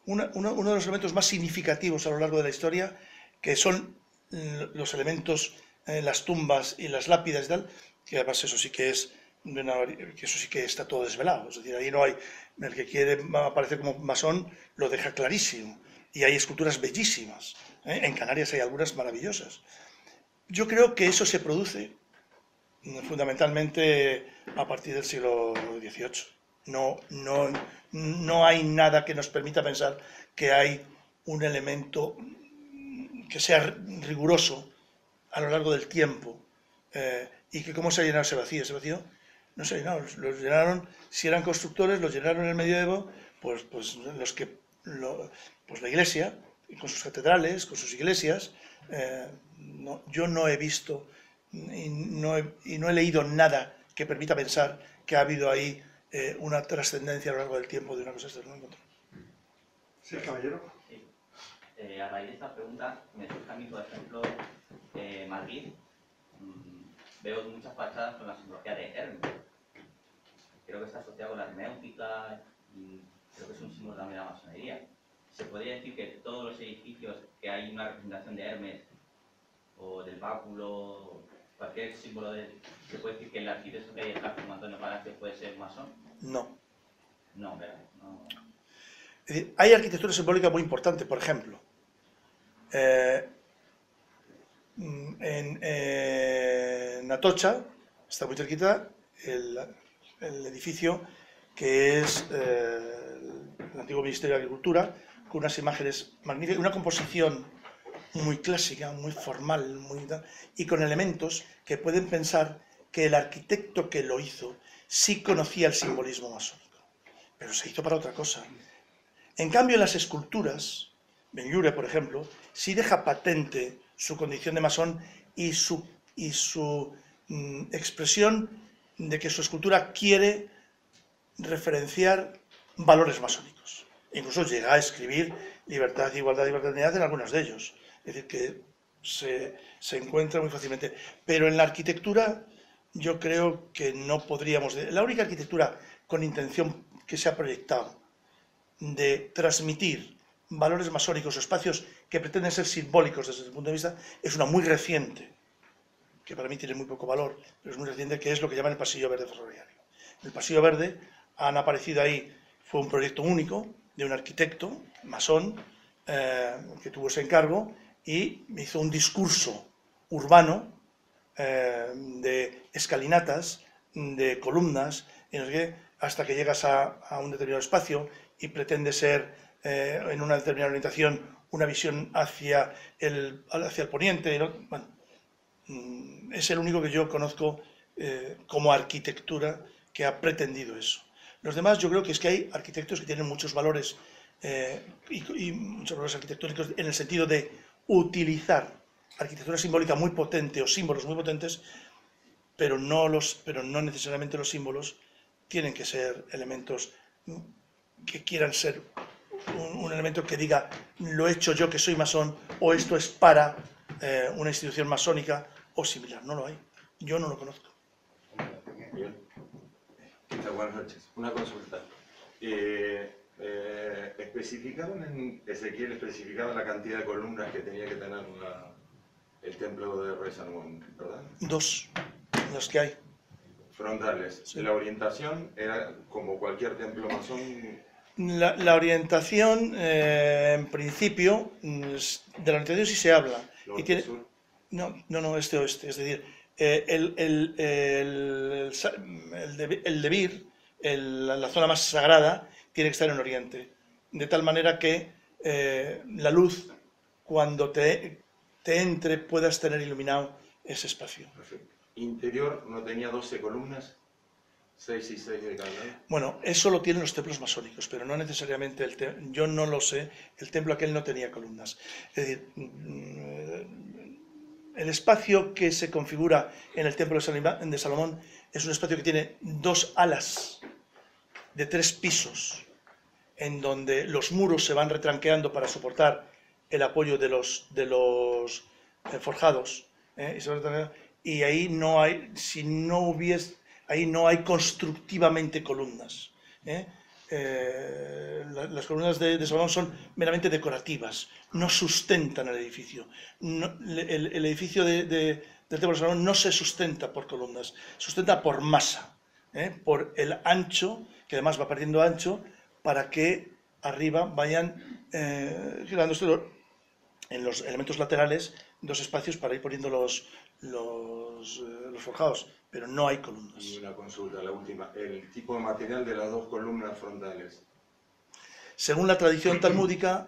uno de los elementos más significativos a lo largo de la historia, que son los elementos, las tumbas y las lápidas y tal, que además eso sí que está todo desvelado, es decir, ahí no hay, el que quiere aparecer como masón lo deja clarísimo, y hay esculturas bellísimas, En Canarias hay algunas maravillosas. Yo creo que eso se produce fundamentalmente a partir del siglo XVIII. No hay nada que nos permita pensar que hay un elemento que sea riguroso a lo largo del tiempo, y que cómo se ha llenado ese vacío. Ese vacío no se ha llenado, los llenaron, si eran constructores, los llenaron en el medioevo, pues la Iglesia, con sus catedrales, con sus iglesias. Yo no he visto y no he leído nada que permita pensar que ha habido ahí una trascendencia a lo largo del tiempo de una cosa externa. Sí, caballero. Sí. A raíz de esta pregunta, me surge a mí, por ejemplo, Madrid. Veo muchas fachadas con la simbología de Hermes. Creo que está asociado con la herméutica y creo que es un símbolo también de la masonería. ¿Se podría decir que todos los edificios que hay una representación de Hermes o del báculo, cualquier símbolo se puede decir que el arquitecto que hay detrás, como Antonio Palacios, puede ser masón? No. No, ¿verdad? No. Es decir, hay arquitectura simbólica muy importante, por ejemplo. En Atocha, está muy cerquita, el edificio que es el antiguo Ministerio de Agricultura, con unas imágenes magníficas, una composición muy clásica, muy formal, y con elementos que pueden pensar que el arquitecto que lo hizo sí conocía el simbolismo masónico, pero se hizo para otra cosa. En cambio, en las esculturas, Benlliure, por ejemplo, sí deja patente su condición de masón y su expresión de que su escultura quiere referenciar valores masónicos. Incluso llega a escribir libertad, igualdad y fraternidad en algunos de ellos. Es decir, que se encuentra muy fácilmente. Pero en la arquitectura yo creo que no podríamos... La única arquitectura con intención que se ha proyectado de transmitir valores masónicos o espacios que pretenden ser simbólicos desde el punto de vista, es una muy reciente, que para mí tiene muy poco valor, pero es muy reciente, que es lo que llaman el Pasillo Verde ferroviario. El Pasillo Verde han aparecido ahí, fue un proyecto único de un arquitecto masón que tuvo ese encargo y hizo un discurso urbano de escalinatas, de columnas, y no sé qué, hasta que llegas a un determinado espacio y pretende ser en una determinada orientación una visión hacia el poniente. Bueno, es el único que yo conozco como arquitectura que ha pretendido eso. Los demás yo creo que es que hay arquitectos que tienen muchos valores y muchos valores arquitectónicos en el sentido de utilizar arquitectura simbólica muy potente o símbolos muy potentes, pero no necesariamente los símbolos tienen que ser elementos que quieran ser un elemento que diga lo he hecho yo que soy masón o esto es para una institución masónica o similar. No lo hay. Yo no lo conozco. Bien. Buenas noches. Una consulta. Especificaron en Ezequiel, especificaban la cantidad de columnas que tenía que tener el templo de Rey Salomón, ¿verdad? 2, las que hay. Frontales. Sí. La orientación era como cualquier templo masón. La orientación, en principio, de la orientación sí se habla. Norte, y tiene, sur. No, este-oeste. Es decir, el Debir, la zona más sagrada, tiene que estar en oriente. De tal manera que la luz, cuando te entre, puedas tener iluminado ese espacio. Perfecto. Interior no tenía 12 columnas, 6 y 6 de cada lado. Bueno, eso lo tienen los templos masónicos, pero no necesariamente yo no lo sé, el templo aquel no tenía columnas. Es decir, el espacio que se configura en el templo de Salomón es un espacio que tiene 2 alas de 3 pisos, en donde los muros se van retranqueando para soportar el apoyo de los forjados, y ahí no hay, ahí no hay constructivamente columnas. Las columnas de Salomón son meramente decorativas, no sustentan el edificio. El edificio del Templo de Salomón no se sustenta por columnas, se sustenta por masa, por el ancho, que además va perdiendo ancho, para que arriba vayan girándose en los elementos laterales 2 espacios para ir poniendo los forjados, pero no hay columnas. Y una consulta, la última. El tipo de material de las 2 columnas frontales. Según la tradición talmúdica,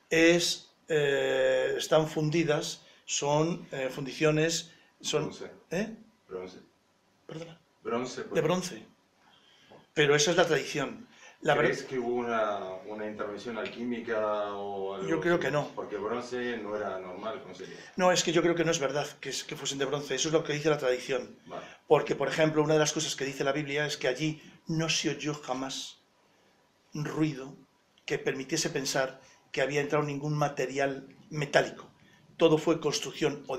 están fundidas, son fundiciones... Bronce. Bronce. ¿Perdona? Bronce. Pues. De bronce. Pero esa es la tradición. ¿Crees que hubo una intervención alquímica o algo? Yo creo que no. Porque el bronce no era normal, ¿cómo sería? No, es que yo creo que no es verdad que fuesen de bronce. Eso es lo que dice la tradición. Vale. Porque, por ejemplo, una de las cosas que dice la Biblia es que allí no se oyó jamás ruido que permitiese pensar que había entrado ningún material metálico. Todo fue construcción o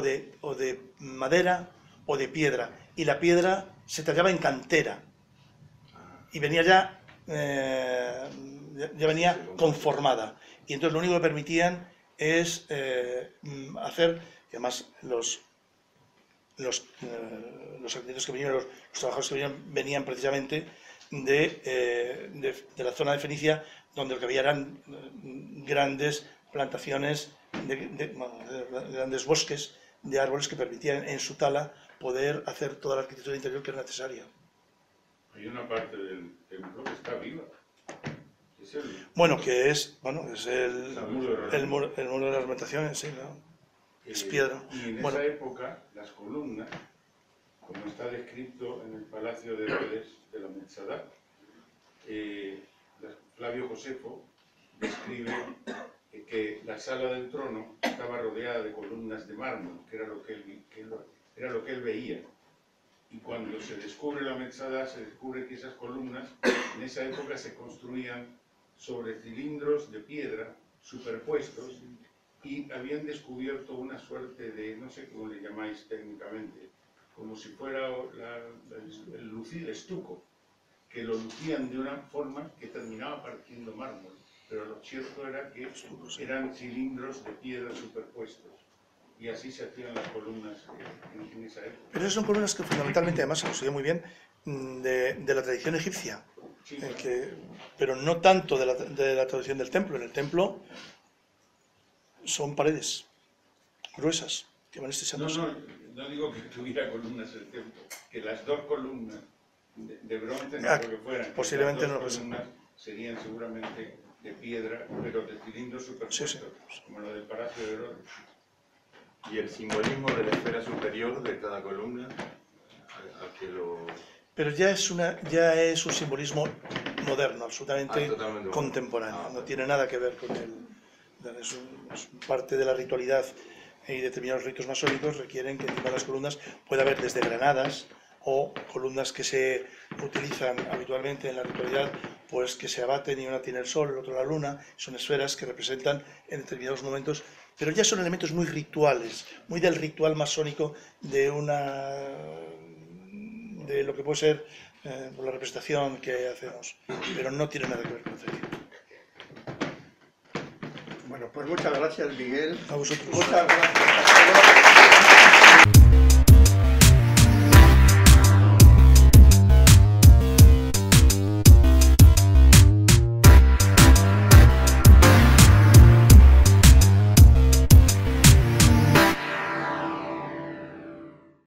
de madera o de piedra. Y la piedra se tallaba en cantera. Y venía ya venía conformada. Y entonces lo único que permitían es hacer, y además los arquitectos que vinieron, los trabajadores que venían precisamente de la zona de Fenicia, donde lo que había eran grandes plantaciones, grandes bosques de árboles que permitían en su tala poder hacer toda la arquitectura interior que era necesaria. Hay una parte del templo que está viva. Bueno, que es el muro de las lamentaciones, sí, ¿no? Es piedra. Y en esa época, las columnas, como está descrito en el Palacio de Herodes de la Metzadá, Flavio Josefo describe que la sala del trono estaba rodeada de columnas de mármol, que era lo que él veía. Y cuando se descubre la Metzadá, se descubre que esas columnas en esa época se construían sobre cilindros de piedra superpuestos y habían descubierto una suerte de, no sé cómo le llamáis técnicamente, como si fuera el estuco, que lo lucían de una forma que terminaba partiendo mármol, pero lo cierto era que eran cilindros de piedra superpuestos. Y así se hacían las columnas en esa época. Pero esas son columnas que fundamentalmente, además se estudia muy bien, de la tradición egipcia, sí, pero no tanto de la tradición del templo. En el templo son paredes gruesas que van estrechándose. No digo que tuviera columnas el templo, que las 2 columnas de bronce, no creo que fueran, posiblemente las 2 columnas serían seguramente de piedra, pero de cilindros superpuestos, sí, como lo del Palacio de Herodes. ¿Y el simbolismo de la esfera superior de cada columna? ¿A qué lo...? Pero ya es un simbolismo moderno, absolutamente contemporáneo. No tiene nada que ver con es parte de la ritualidad, y determinados ritos masónicos requieren que encima de las columnas pueda haber desde granadas o columnas que se utilizan habitualmente en la ritualidad, pues que se abaten, y una tiene el sol, el otro la luna. Son esferas que representan en determinados momentos, pero ya son elementos muy rituales, muy del ritual masónico de lo que puede ser la representación que hacemos, pero no tiene nada que ver con el cerebro. Bueno, pues muchas gracias, Miguel. A vosotros. Muchas gracias.